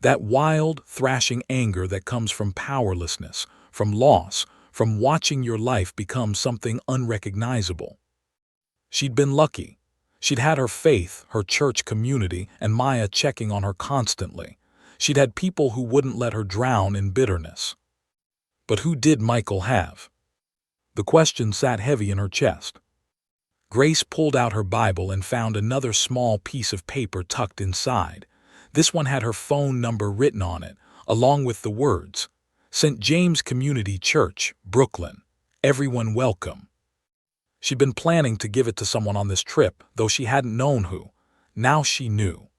That wild, thrashing anger that comes from powerlessness, from loss, from watching your life become something unrecognizable. She'd been lucky. She'd had her faith, her church community, and Maya checking on her constantly. She'd had people who wouldn't let her drown in bitterness. But who did Michael have? The question sat heavy in her chest. Grace pulled out her Bible and found another small piece of paper tucked inside. This one had her phone number written on it, along with the words, "St. James Community Church, Brooklyn. Everyone welcome." She'd been planning to give it to someone on this trip, though she hadn't known who. Now she knew.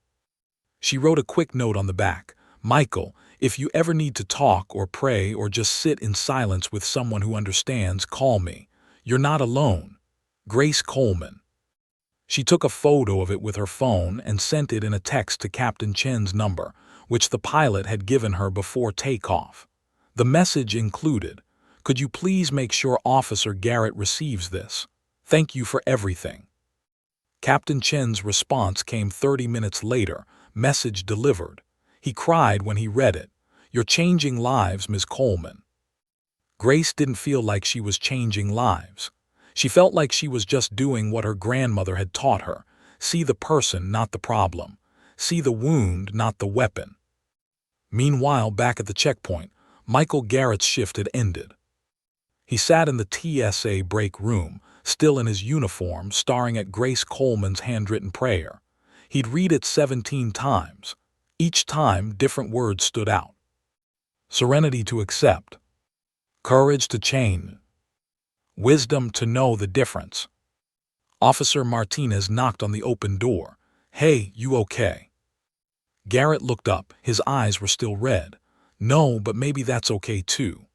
She wrote a quick note on the back, "Michael, if you ever need to talk or pray or just sit in silence with someone who understands, call me. You're not alone. Grace Coleman." She took a photo of it with her phone and sent it in a text to Captain Chen's number, which the pilot had given her before takeoff. The message included, "Could you please make sure Officer Garrett receives this? Thank you for everything." Captain Chen's response came 30 minutes later, message delivered. He cried when he read it. "You're changing lives, Ms. Coleman." Grace didn't feel like she was changing lives. She felt like she was just doing what her grandmother had taught her. See the person, not the problem. See the wound, not the weapon. Meanwhile, back at the checkpoint, Michael Garrett's shift had ended. He sat in the TSA break room, still in his uniform, staring at Grace Coleman's handwritten prayer. He'd read it 17 times. Each time, different words stood out. Serenity to accept. Courage to change. Wisdom to know the difference. Officer Martinez knocked on the open door. "Hey, you okay?" Garrett looked up. His eyes were still red. "No, but maybe that's okay too."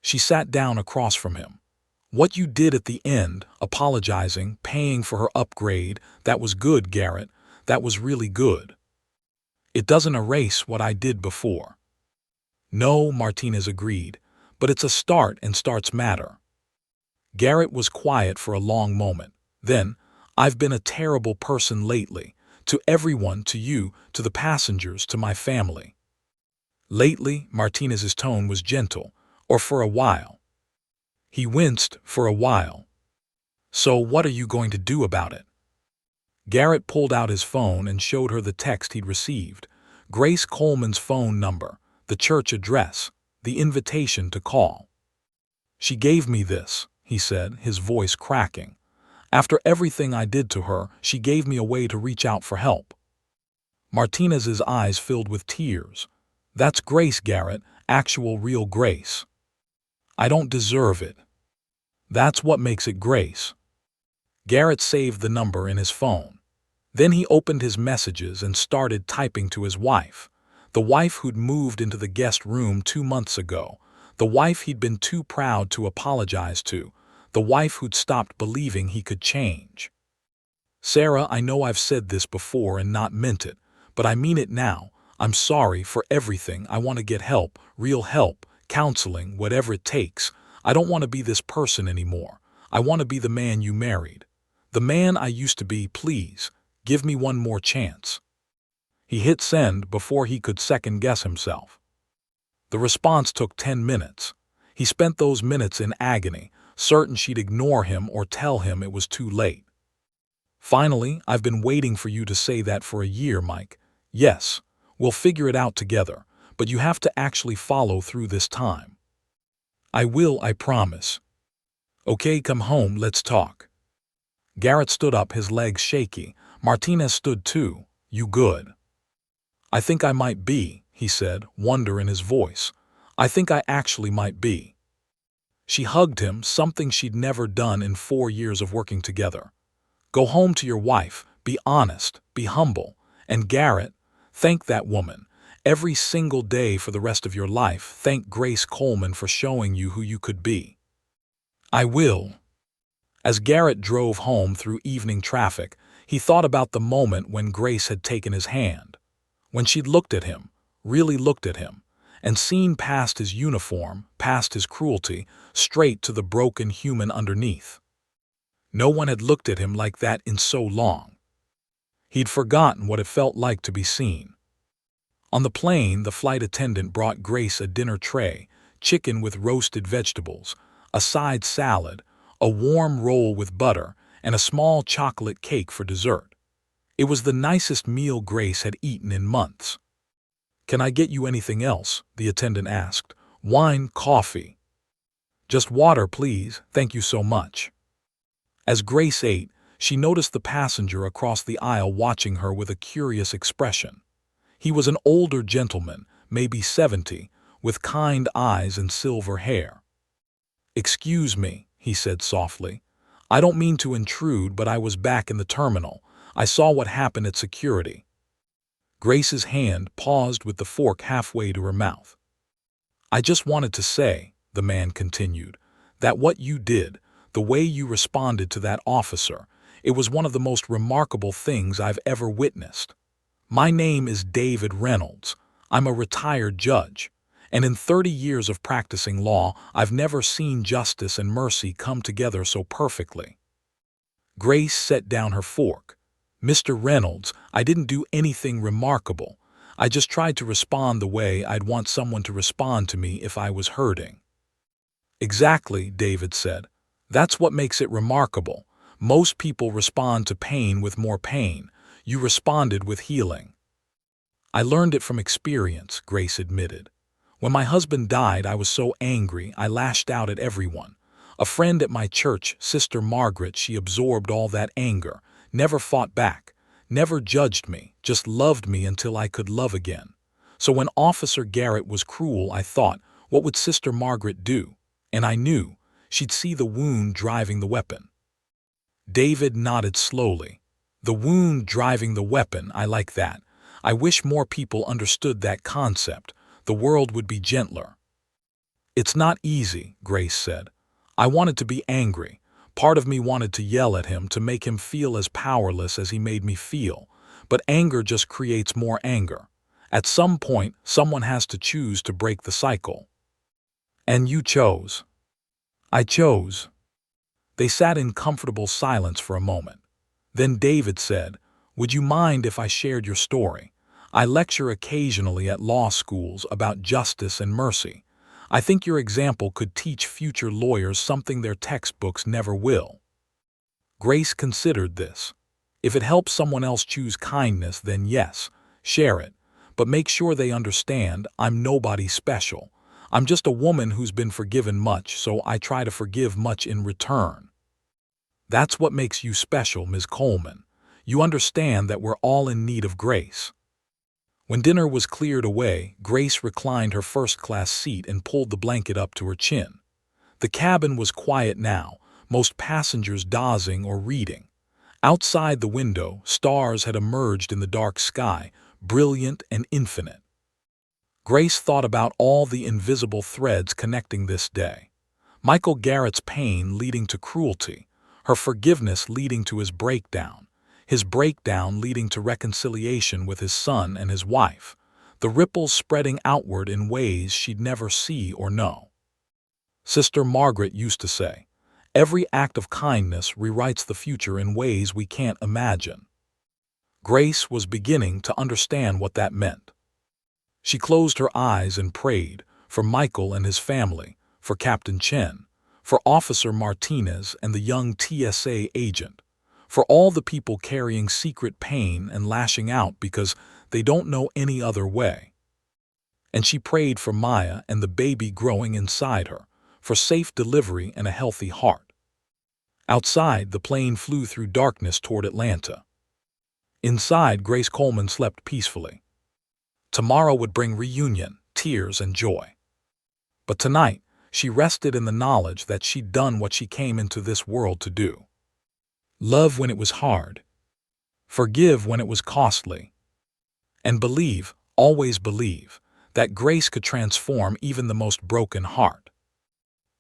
She sat down across from him. "What you did at the end, apologizing, paying for her upgrade, that was good, Garrett. That was really good. It doesn't erase what I did before." "No," Martinez agreed, "but it's a start and starts matter." Garrett was quiet for a long moment. Then, "I've been a terrible person lately. To everyone, to you, to the passengers, to my family." "Lately," Martinez's tone was gentle, "or for a while?" He winced. "For a while." "So what are you going to do about it?" Garrett pulled out his phone and showed her the text he'd received. Grace Coleman's phone number, the church address, the invitation to call. "She gave me this," he said, his voice cracking. "After everything I did to her, she gave me a way to reach out for help." Martinez's eyes filled with tears. "That's grace, Garrett, actual real grace. I don't deserve it. That's what makes it grace." Garrett saved the number in his phone. Then he opened his messages and started typing to his wife. The wife who'd moved into the guest room 2 months ago. The wife he'd been too proud to apologize to. The wife who'd stopped believing he could change. "Sarah, I know I've said this before and not meant it, but I mean it now. I'm sorry for everything. I want to get help, real help, counseling, whatever it takes. I don't want to be this person anymore. I want to be the man you married. The man I used to be, please. Give me one more chance." He hit send before he could second-guess himself. The response took 10 minutes. He spent those minutes in agony, certain she'd ignore him or tell him it was too late. "Finally, I've been waiting for you to say that for a year, Mike. Yes, we'll figure it out together, but you have to actually follow through this time." "I will, I promise." "Okay, come home, let's talk." Garrett stood up, his legs shaky. Martinez stood too. "You good?" "I think I might be," he said, wonder in his voice. "I think I actually might be." She hugged him, something she'd never done in 4 years of working together. "Go home to your wife, be honest, be humble. And Garrett, thank that woman. Every single day for the rest of your life, thank Grace Coleman for showing you who you could be." "I will." As Garrett drove home through evening traffic, he thought about the moment when Grace had taken his hand. When she'd looked at him, really looked at him, and seen past his uniform, past his cruelty, straight to the broken human underneath. No one had looked at him like that in so long. He'd forgotten what it felt like to be seen. On the plane, the flight attendant brought Grace a dinner tray, chicken with roasted vegetables, a side salad, a warm roll with butter, and a small chocolate cake for dessert. It was the nicest meal Grace had eaten in months. "Can I get you anything else?" the attendant asked. "Wine, coffee?" "Just water, please, thank you so much." As Grace ate, she noticed the passenger across the aisle watching her with a curious expression. He was an older gentleman, maybe 70, with kind eyes and silver hair. "Excuse me," he said softly. "I don't mean to intrude, but I was back in the terminal. I saw what happened at security." Grace's hand paused with the fork halfway to her mouth. "I just wanted to say," the man continued, "that what you did, the way you responded to that officer, it was one of the most remarkable things I've ever witnessed. My name is David Reynolds. I'm a retired judge, and in 30 years of practicing law, I've never seen justice and mercy come together so perfectly." Grace set down her fork. "Mr. Reynolds, I didn't do anything remarkable. I just tried to respond the way I'd want someone to respond to me if I was hurting." "Exactly," David said. "That's what makes it remarkable. Most people respond to pain with more pain. You responded with healing." "I learned it from experience," Grace admitted. "When my husband died, I was so angry I lashed out at everyone. A friend at my church, Sister Margaret, she absorbed all that anger, never fought back, never judged me, just loved me until I could love again. So when Officer Garrett was cruel, I thought, what would Sister Margaret do? And I knew she'd see the wound driving the weapon." David nodded slowly. "The wound driving the weapon, I like that. I wish more people understood that concept. The world would be gentler." "It's not easy," Grace said. "I wanted to be angry. Part of me wanted to yell at him to make him feel as powerless as he made me feel. But anger just creates more anger. At some point, someone has to choose to break the cycle." "And you chose." "I chose." They sat in comfortable silence for a moment. Then David said, "Would you mind if I shared your story? I lecture occasionally at law schools about justice and mercy. I think your example could teach future lawyers something their textbooks never will." Grace considered this. If it helps someone else choose kindness, then yes, share it. But make sure they understand I'm nobody special. I'm just a woman who's been forgiven much, so I try to forgive much in return. That's what makes you special, Ms. Coleman. You understand that we're all in need of grace. When dinner was cleared away, Grace reclined her first-class seat and pulled the blanket up to her chin. The cabin was quiet now, most passengers dozing or reading. Outside the window, stars had emerged in the dark sky, brilliant and infinite. Grace thought about all the invisible threads connecting this day. Michael Garrett's pain leading to cruelty, her forgiveness leading to his breakdown, his breakdown leading to reconciliation with his son and his wife, the ripples spreading outward in ways she'd never see or know. Sister Margaret used to say, "Every act of kindness rewrites the future in ways we can't imagine." Grace was beginning to understand what that meant. She closed her eyes and prayed for Michael and his family, for Captain Chen, for Officer Martinez and the young TSA agent, for all the people carrying secret pain and lashing out because they don't know any other way. And she prayed for Maya and the baby growing inside her, for safe delivery and a healthy heart. Outside, the plane flew through darkness toward Atlanta. Inside, Grace Coleman slept peacefully. Tomorrow would bring reunion, tears, and joy. But tonight, she rested in the knowledge that she'd done what she came into this world to do. Love when it was hard. Forgive when it was costly. And believe, always believe, that grace could transform even the most broken heart.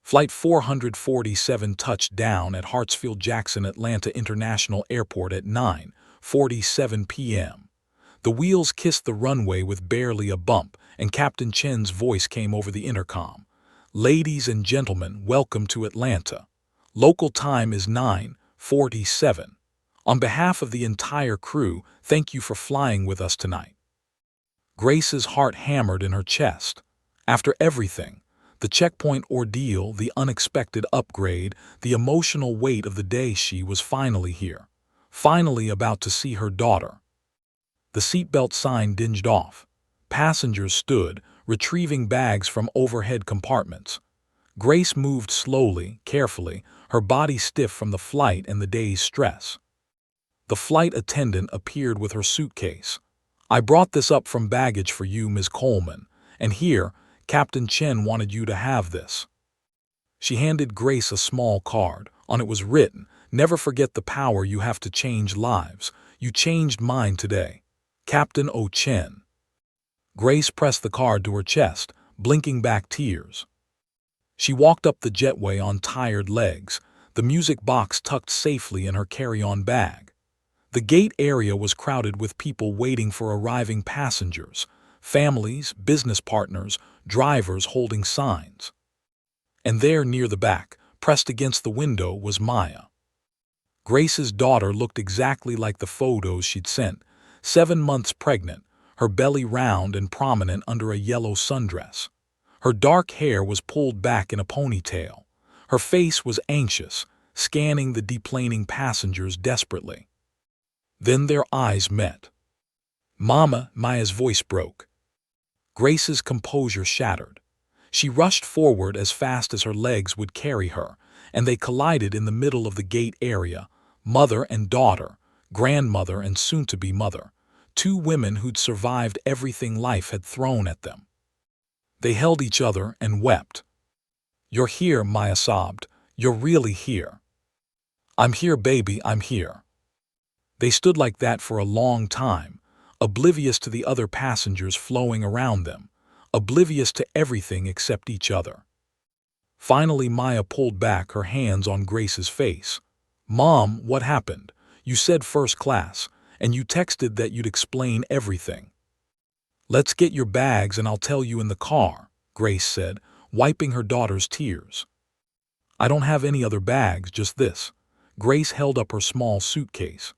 Flight 447 touched down at Hartsfield-Jackson Atlanta International Airport at 9:47 p.m. The wheels kissed the runway with barely a bump, and Captain Chen's voice came over the intercom. "Ladies and gentlemen, welcome to Atlanta. Local time is 9:47. On behalf of the entire crew, thank you for flying with us tonight." Grace's heart hammered in her chest. After everything, the checkpoint ordeal, the unexpected upgrade, the emotional weight of the day, she was finally here, finally about to see her daughter. The seatbelt sign dinged off. Passengers stood, retrieving bags from overhead compartments. Grace moved slowly, carefully, her body stiff from the flight and the day's stress. The flight attendant appeared with her suitcase. "I brought this up from baggage for you, Ms. Coleman, and here, Captain Chen wanted you to have this." She handed Grace a small card. On it was written, "Never forget the power you have to change lives. You changed mine today. Captain O. Chen." Grace pressed the card to her chest, blinking back tears. She walked up the jetway on tired legs, the music box tucked safely in her carry-on bag. The gate area was crowded with people waiting for arriving passengers, families, business partners, drivers holding signs. And there near the back, pressed against the window, was Maya. Grace's daughter looked exactly like the photos she'd sent, 7 months pregnant, her belly round and prominent under a yellow sundress. Her dark hair was pulled back in a ponytail. Her face was anxious, scanning the deplaning passengers desperately. Then their eyes met. "Mama," Maya's voice broke. Grace's composure shattered. She rushed forward as fast as her legs would carry her, and they collided in the middle of the gate area, mother and daughter, grandmother and soon-to-be mother, two women who'd survived everything life had thrown at them. They held each other and wept. "You're here," Maya sobbed. "You're really here." "I'm here, baby, I'm here." They stood like that for a long time, oblivious to the other passengers flowing around them, oblivious to everything except each other. Finally, Maya pulled back, her hands on Grace's face. "Mom, what happened? You said first class, and you texted that you'd explain everything." "Let's get your bags and I'll tell you in the car," Grace said, wiping her daughter's tears. "I don't have any other bags, just this." Grace held up her small suitcase.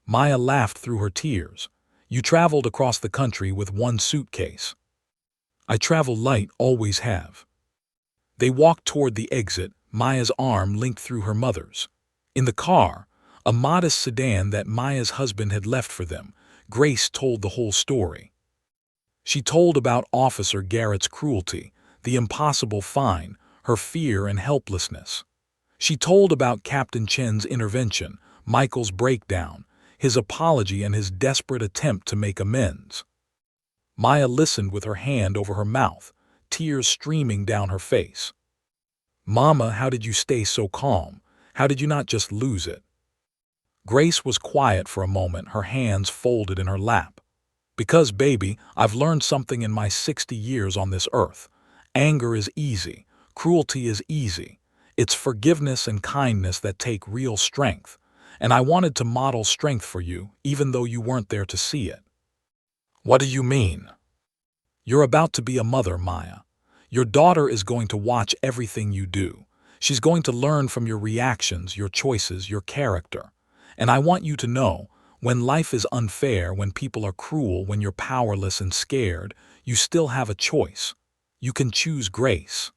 Maya laughed through her tears. "You traveled across the country with one suitcase." "I travel light, always have." They walked toward the exit, Maya's arm linked through her mother's. In the car, a modest sedan that Maya's husband had left for them, Grace told the whole story. She told about Officer Garrett's cruelty, the impossible fine, her fear and helplessness. She told about Captain Chen's intervention, Michael's breakdown, his apology and his desperate attempt to make amends. Maya listened with her hand over her mouth, tears streaming down her face. "Mama, how did you stay so calm? How did you not just lose it?" Grace was quiet for a moment, her hands folded in her lap. "Because, baby, I've learned something in my 60 years on this earth. Anger is easy. Cruelty is easy. It's forgiveness and kindness that take real strength. and I wanted to model strength for you, even though you weren't there to see it." "What do you mean?" "You're about to be a mother, Maya. Your daughter is going to watch everything you do. She's going to learn from your reactions, your choices, your character. And I want you to know, when life is unfair, when people are cruel, when you're powerless and scared, you still have a choice. You can choose grace."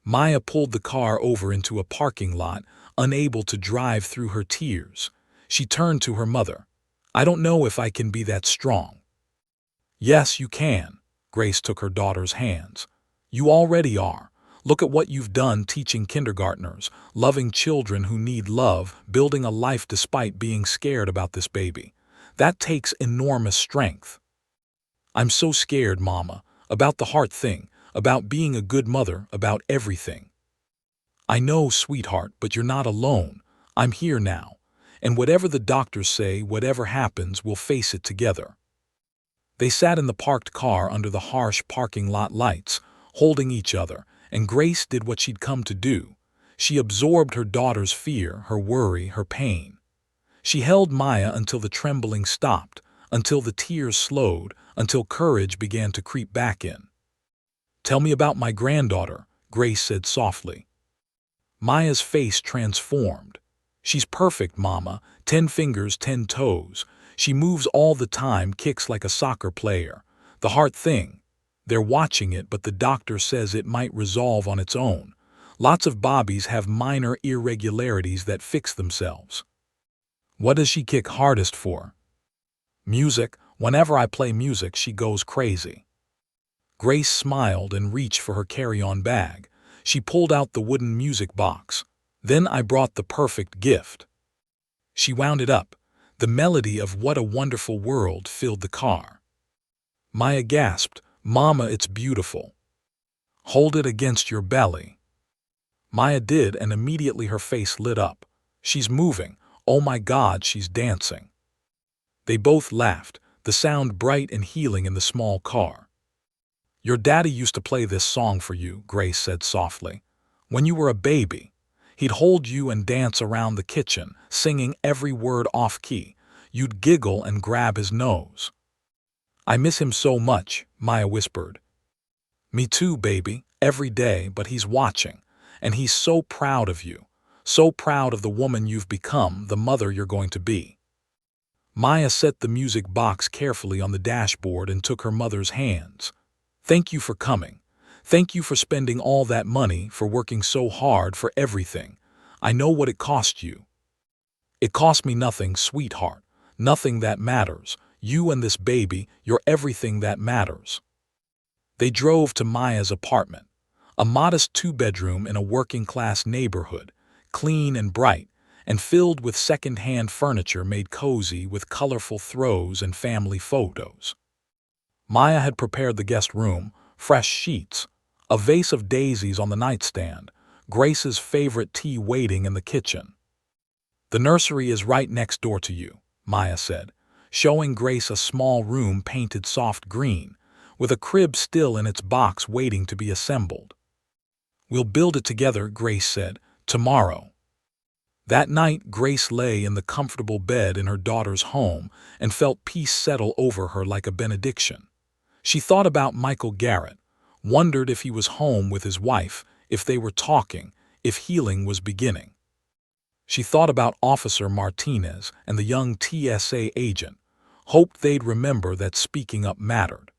Maya pulled the car over into a parking lot, unable to drive through her tears. She turned to her mother. "I don't know if I can be that strong." "Yes, you can." Grace took her daughter's hands. "You already are. Look at what you've done teaching kindergartners, loving children who need love, building a life despite being scared about this baby. That takes enormous strength." "I'm so scared, Mama, about the heart thing, about being a good mother, about everything." "I know, sweetheart, but you're not alone. I'm here now. And whatever the doctors say, whatever happens, we'll face it together." They sat in the parked car under the harsh parking lot lights, holding each other, and Grace did what she'd come to do. She absorbed her daughter's fear, her worry, her pain. She held Maya until the trembling stopped, until the tears slowed, until courage began to creep back in. "Tell me about my granddaughter," Grace said softly. Maya's face transformed. "She's perfect, Mama. 10 fingers, 10 toes. She moves all the time, kicks like a soccer player. The heart thing. They're watching it, but the doctor says it might resolve on its own. Lots of bobbies have minor irregularities that fix themselves." "What does she kick hardest for?" "Music. Whenever I play music, she goes crazy." Grace smiled and reached for her carry-on bag. She pulled out the wooden music box. "Then I brought the perfect gift." She wound it up. The melody of "What a Wonderful World" filled the car. Maya gasped, "Mama, it's beautiful." "Hold it against your belly." Maya did, and immediately her face lit up. "She's moving. Oh my God, she's dancing." They both laughed, the sound bright and healing in the small car. "Your daddy used to play this song for you," Grace said softly. "When you were a baby. He'd hold you and dance around the kitchen, singing every word off-key. You'd giggle and grab his nose." "I miss him so much," Maya whispered. "Me too, baby, every day, but he's watching. And he's so proud of you. So proud of the woman you've become, the mother you're going to be." Maya set the music box carefully on the dashboard and took her mother's hands. "Thank you for coming. Thank you for spending all that money, for working so hard, for everything. I know what it cost you." "It cost me nothing, sweetheart. Nothing that matters. You and this baby, you're everything that matters." They drove to Maya's apartment, a modest 2-bedroom in a working-class neighborhood, clean and bright, and filled with second-hand furniture made cozy with colorful throws and family photos. Maya had prepared the guest room, fresh sheets, a vase of daisies on the nightstand, Grace's favorite tea waiting in the kitchen. "The nursery is right next door to you," Maya said, showing Grace a small room painted soft green, with a crib still in its box waiting to be assembled. "We'll build it together," Grace said, "tomorrow." That night, Grace lay in the comfortable bed in her daughter's home and felt peace settle over her like a benediction. She thought about Michael Garrett, wondered if he was home with his wife, if they were talking, if healing was beginning. She thought about Officer Martinez and the young TSA agent, hoped they'd remember that speaking up mattered.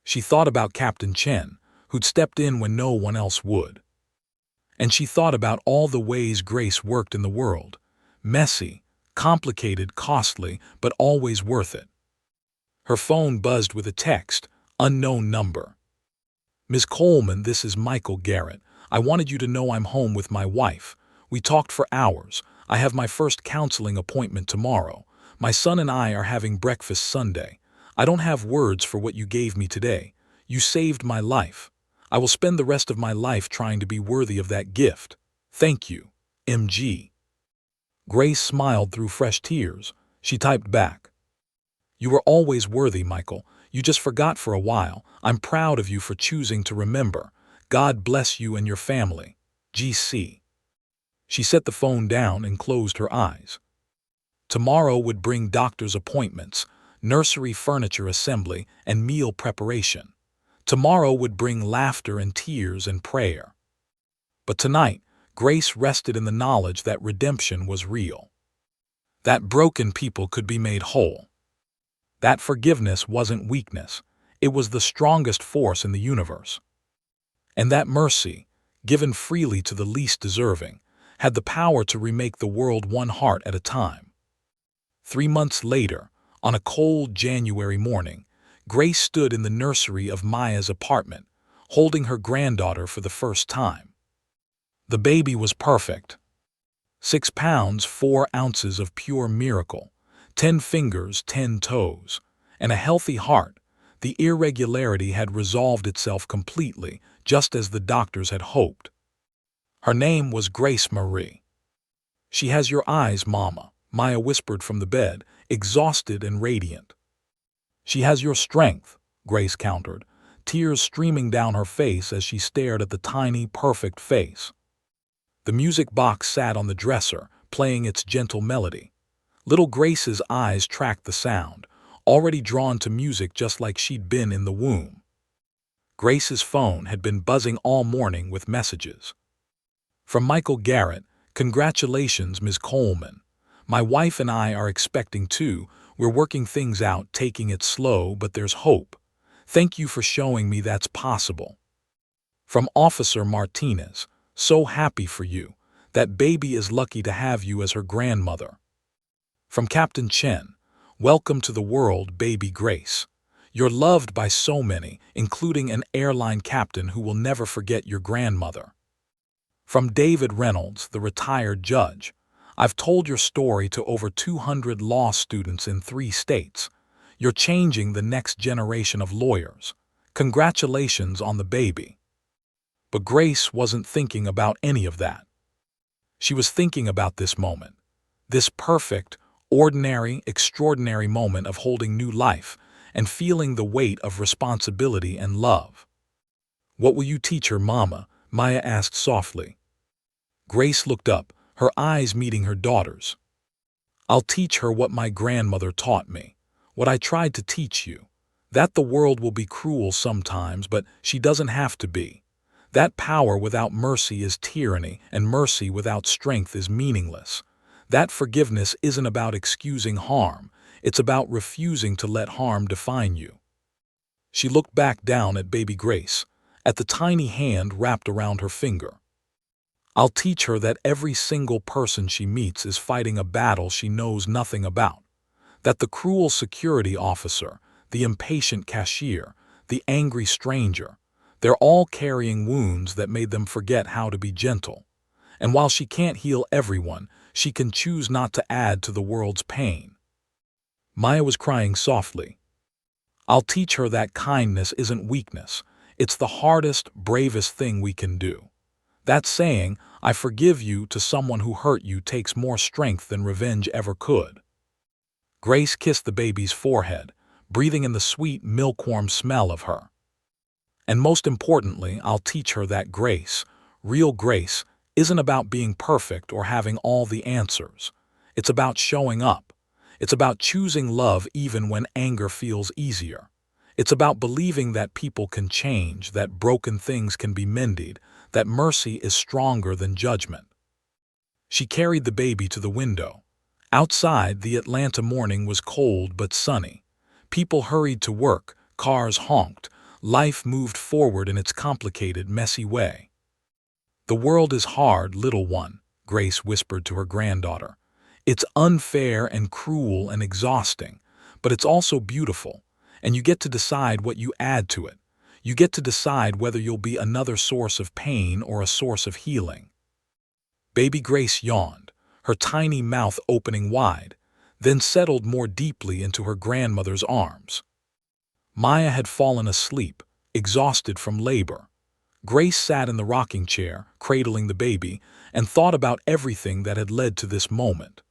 She thought about Captain Chen, who'd stepped in when no one else would. And she thought about all the ways Grace worked in the world. Messy, complicated, costly, but always worth it. Her phone buzzed with a text, unknown number. "Ms. Coleman, this is Michael Garrett. I wanted you to know I'm home with my wife. We talked for hours. I have my first counseling appointment tomorrow. My son and I are having breakfast Sunday. I don't have words for what you gave me today. You saved my life. I will spend the rest of my life trying to be worthy of that gift. Thank you, MG." Grace smiled through fresh tears. She typed back, "You were always worthy, Michael. You just forgot for a while. I'm proud of you for choosing to remember. God bless you and your family. GC." She set the phone down and closed her eyes. Tomorrow would bring doctor's appointments, nursery furniture assembly, and meal preparation. Tomorrow would bring laughter and tears and prayer. But tonight, Grace rested in the knowledge that redemption was real, that broken people could be made whole, that forgiveness wasn't weakness, it was the strongest force in the universe, and that mercy, given freely to the least deserving, had the power to remake the world one heart at a time. 3 months later, on a cold January morning, Grace stood in the nursery of Maya's apartment, holding her granddaughter for the first time. The baby was perfect. 6 pounds, 4 ounces of pure miracle, 10 fingers, 10 toes, and a healthy heart. The irregularity had resolved itself completely, just as the doctors had hoped. Her name was Grace Marie. "She has your eyes, Mama," Maya whispered from the bed, exhausted and radiant. "She has your strength," Grace countered, tears streaming down her face as she stared at the tiny, perfect face. The music box sat on the dresser, playing its gentle melody. Little Grace's eyes tracked the sound, already drawn to music just like she'd been in the womb. Grace's phone had been buzzing all morning with messages. From Michael Garrett, "Congratulations, Ms. Coleman. My wife and I are expecting too. We're working things out, taking it slow, but there's hope. Thank you for showing me that's possible." From Officer Martinez, "So happy for you. That baby is lucky to have you as her grandmother." From Captain Chen, "Welcome to the world, baby Grace. You're loved by so many, including an airline captain who will never forget your grandmother." From David Reynolds, the retired judge, "I've told your story to over 200 law students in 3 states. You're changing the next generation of lawyers. Congratulations on the baby." But Grace wasn't thinking about any of that. She was thinking about this moment, this perfect, ordinary, extraordinary moment of holding new life and feeling the weight of responsibility and love. "What will you teach her, Mama?" Maya asked softly. Grace looked up, her eyes meeting her daughter's. "I'll teach her what my grandmother taught me, what I tried to teach you, that the world will be cruel sometimes, but she doesn't have to be. That power without mercy is tyranny, and mercy without strength is meaningless. That forgiveness isn't about excusing harm, it's about refusing to let harm define you." She looked back down at baby Grace, at the tiny hand wrapped around her finger. "I'll teach her that every single person she meets is fighting a battle she knows nothing about. That the cruel security officer, the impatient cashier, the angry stranger, they're all carrying wounds that made them forget how to be gentle. And while she can't heal everyone, she can choose not to add to the world's pain." Maya was crying softly. "I'll teach her that kindness isn't weakness. It's the hardest, bravest thing we can do. That saying, 'I forgive you' to someone who hurt you takes more strength than revenge ever could." Grace kissed the baby's forehead, breathing in the sweet, milk-warm smell of her. "And most importantly, I'll teach her that grace, real grace, isn't about being perfect or having all the answers. It's about showing up. It's about choosing love even when anger feels easier. It's about believing that people can change, that broken things can be mended, that mercy is stronger than judgment." She carried the baby to the window. Outside, the Atlanta morning was cold but sunny. People hurried to work, cars honked, life moved forward in its complicated, messy way. "The world is hard, little one," Grace whispered to her granddaughter. "It's unfair and cruel and exhausting, but it's also beautiful, and you get to decide what you add to it. You get to decide whether you'll be another source of pain or a source of healing." Baby Grace yawned, her tiny mouth opening wide, then settled more deeply into her grandmother's arms. Maya had fallen asleep, exhausted from labor. Grace sat in the rocking chair, cradling the baby, and thought about everything that had led to this moment.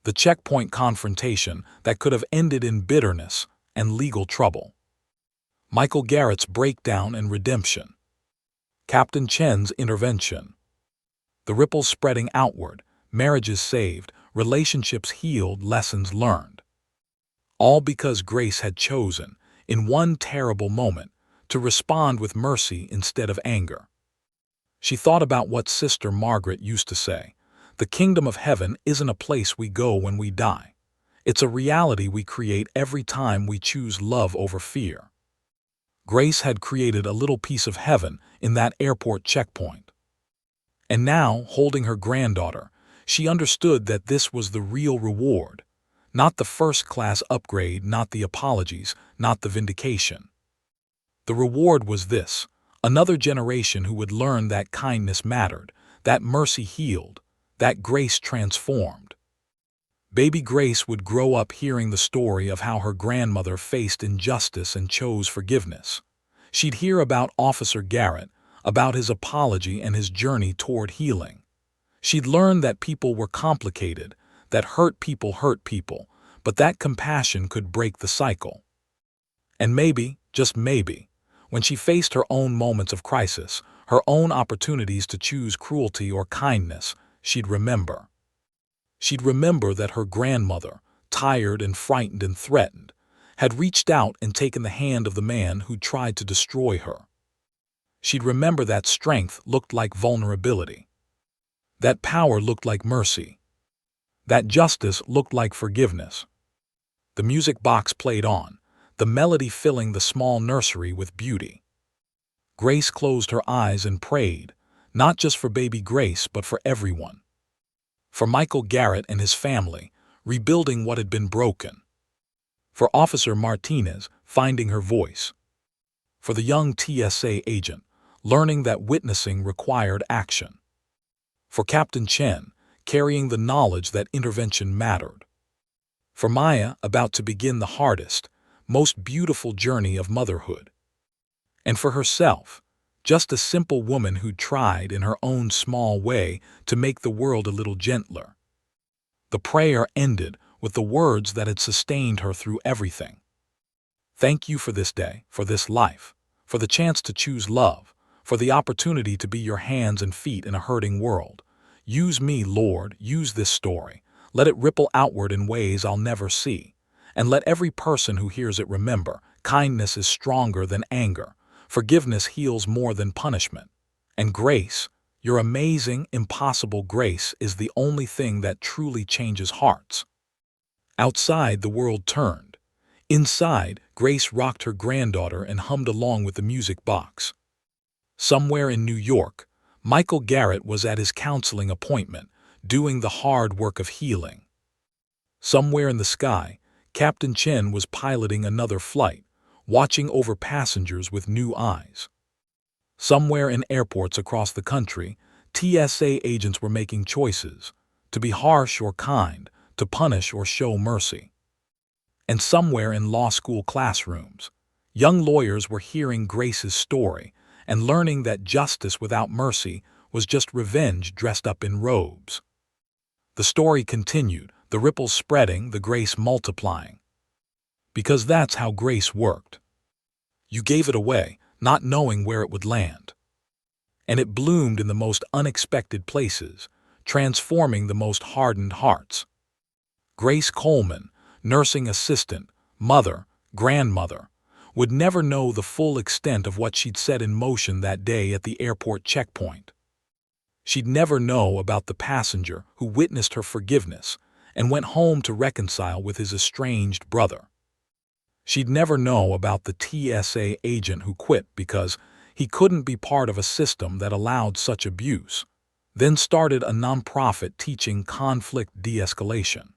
The checkpoint confrontation that could have ended in bitterness and legal trouble. Michael Garrett's breakdown and redemption. Captain Chen's intervention. The ripples spreading outward, marriages saved, relationships healed, lessons learned. All because Grace had chosen, in one terrible moment, to respond with mercy instead of anger. She thought about what Sister Margaret used to say: "The kingdom of heaven isn't a place we go when we die. It's a reality we create every time we choose love over fear." Grace had created a little piece of heaven in that airport checkpoint. And now, holding her granddaughter, she understood that this was the real reward. Not the first-class upgrade, not the apologies, not the vindication. The reward was this: another generation who would learn that kindness mattered, that mercy healed, that grace transformed. Baby Grace would grow up hearing the story of how her grandmother faced injustice and chose forgiveness. She'd hear about Officer Garrett, about his apology and his journey toward healing. She'd learn that people were complicated, that hurt people, but that compassion could break the cycle. And maybe, just maybe, when she faced her own moments of crisis, her own opportunities to choose cruelty or kindness, she'd remember. She'd remember that her grandmother, tired and frightened and threatened, had reached out and taken the hand of the man who tried to destroy her. She'd remember that strength looked like vulnerability, that power looked like mercy, that justice looked like forgiveness. The music box played on, the melody filling the small nursery with beauty. Grace closed her eyes and prayed, not just for baby Grace, but for everyone. For Michael Garrett and his family, rebuilding what had been broken. For Officer Martinez, finding her voice. For the young TSA agent, learning that witnessing required action. For Captain Chen, carrying the knowledge that intervention mattered. For Maya, about to begin the hardest, most beautiful journey of motherhood. And for herself, just a simple woman who tried in her own small way to make the world a little gentler. The prayer ended with the words that had sustained her through everything. Thank you for this day, for this life, for the chance to choose love, for the opportunity to be your hands and feet in a hurting world. Use me, Lord, use this story. Let it ripple outward in ways I'll never see. And let every person who hears it remember, kindness is stronger than anger. Forgiveness heals more than punishment. And grace, your amazing, impossible grace, is the only thing that truly changes hearts. Outside, the world turned. Inside, Grace rocked her granddaughter and hummed along with the music box. Somewhere in New York, Michael Garrett was at his counseling appointment, doing the hard work of healing. Somewhere in the sky, Captain Chen was piloting another flight, watching over passengers with new eyes. Somewhere in airports across the country, TSA agents were making choices, to be harsh or kind, to punish or show mercy. And somewhere in law school classrooms, young lawyers were hearing Grace's story and learning that justice without mercy was just revenge dressed up in robes. The story continued, the ripples spreading, the grace multiplying. Because that's how grace worked. You gave it away, not knowing where it would land. And it bloomed in the most unexpected places, transforming the most hardened hearts. Grace Coleman, nursing assistant, mother, grandmother, would never know the full extent of what she'd set in motion that day at the airport checkpoint. She'd never know about the passenger who witnessed her forgiveness and went home to reconcile with his estranged brother. She'd never know about the TSA agent who quit because he couldn't be part of a system that allowed such abuse, then started a nonprofit teaching conflict de-escalation.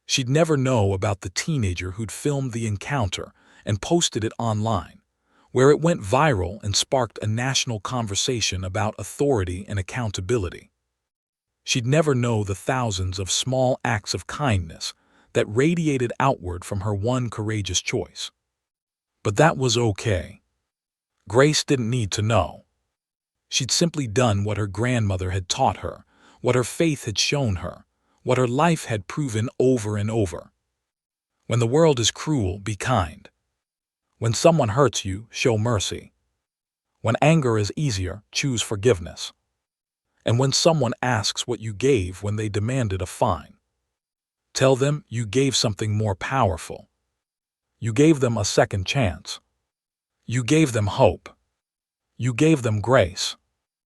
She'd never know about the teenager who'd filmed the encounter and posted it online, where it went viral and sparked a national conversation about authority and accountability. She'd never know the thousands of small acts of kindness that radiated outward from her one courageous choice. But that was okay. Grace didn't need to know. She'd simply done what her grandmother had taught her, what her faith had shown her, what her life had proven over and over. When the world is cruel, be kind. When someone hurts you, show mercy. When anger is easier, choose forgiveness. And when someone asks what you gave when they demanded a fine, Tell them you gave something more powerful. You gave them a second chance. You gave them hope. You gave them grace.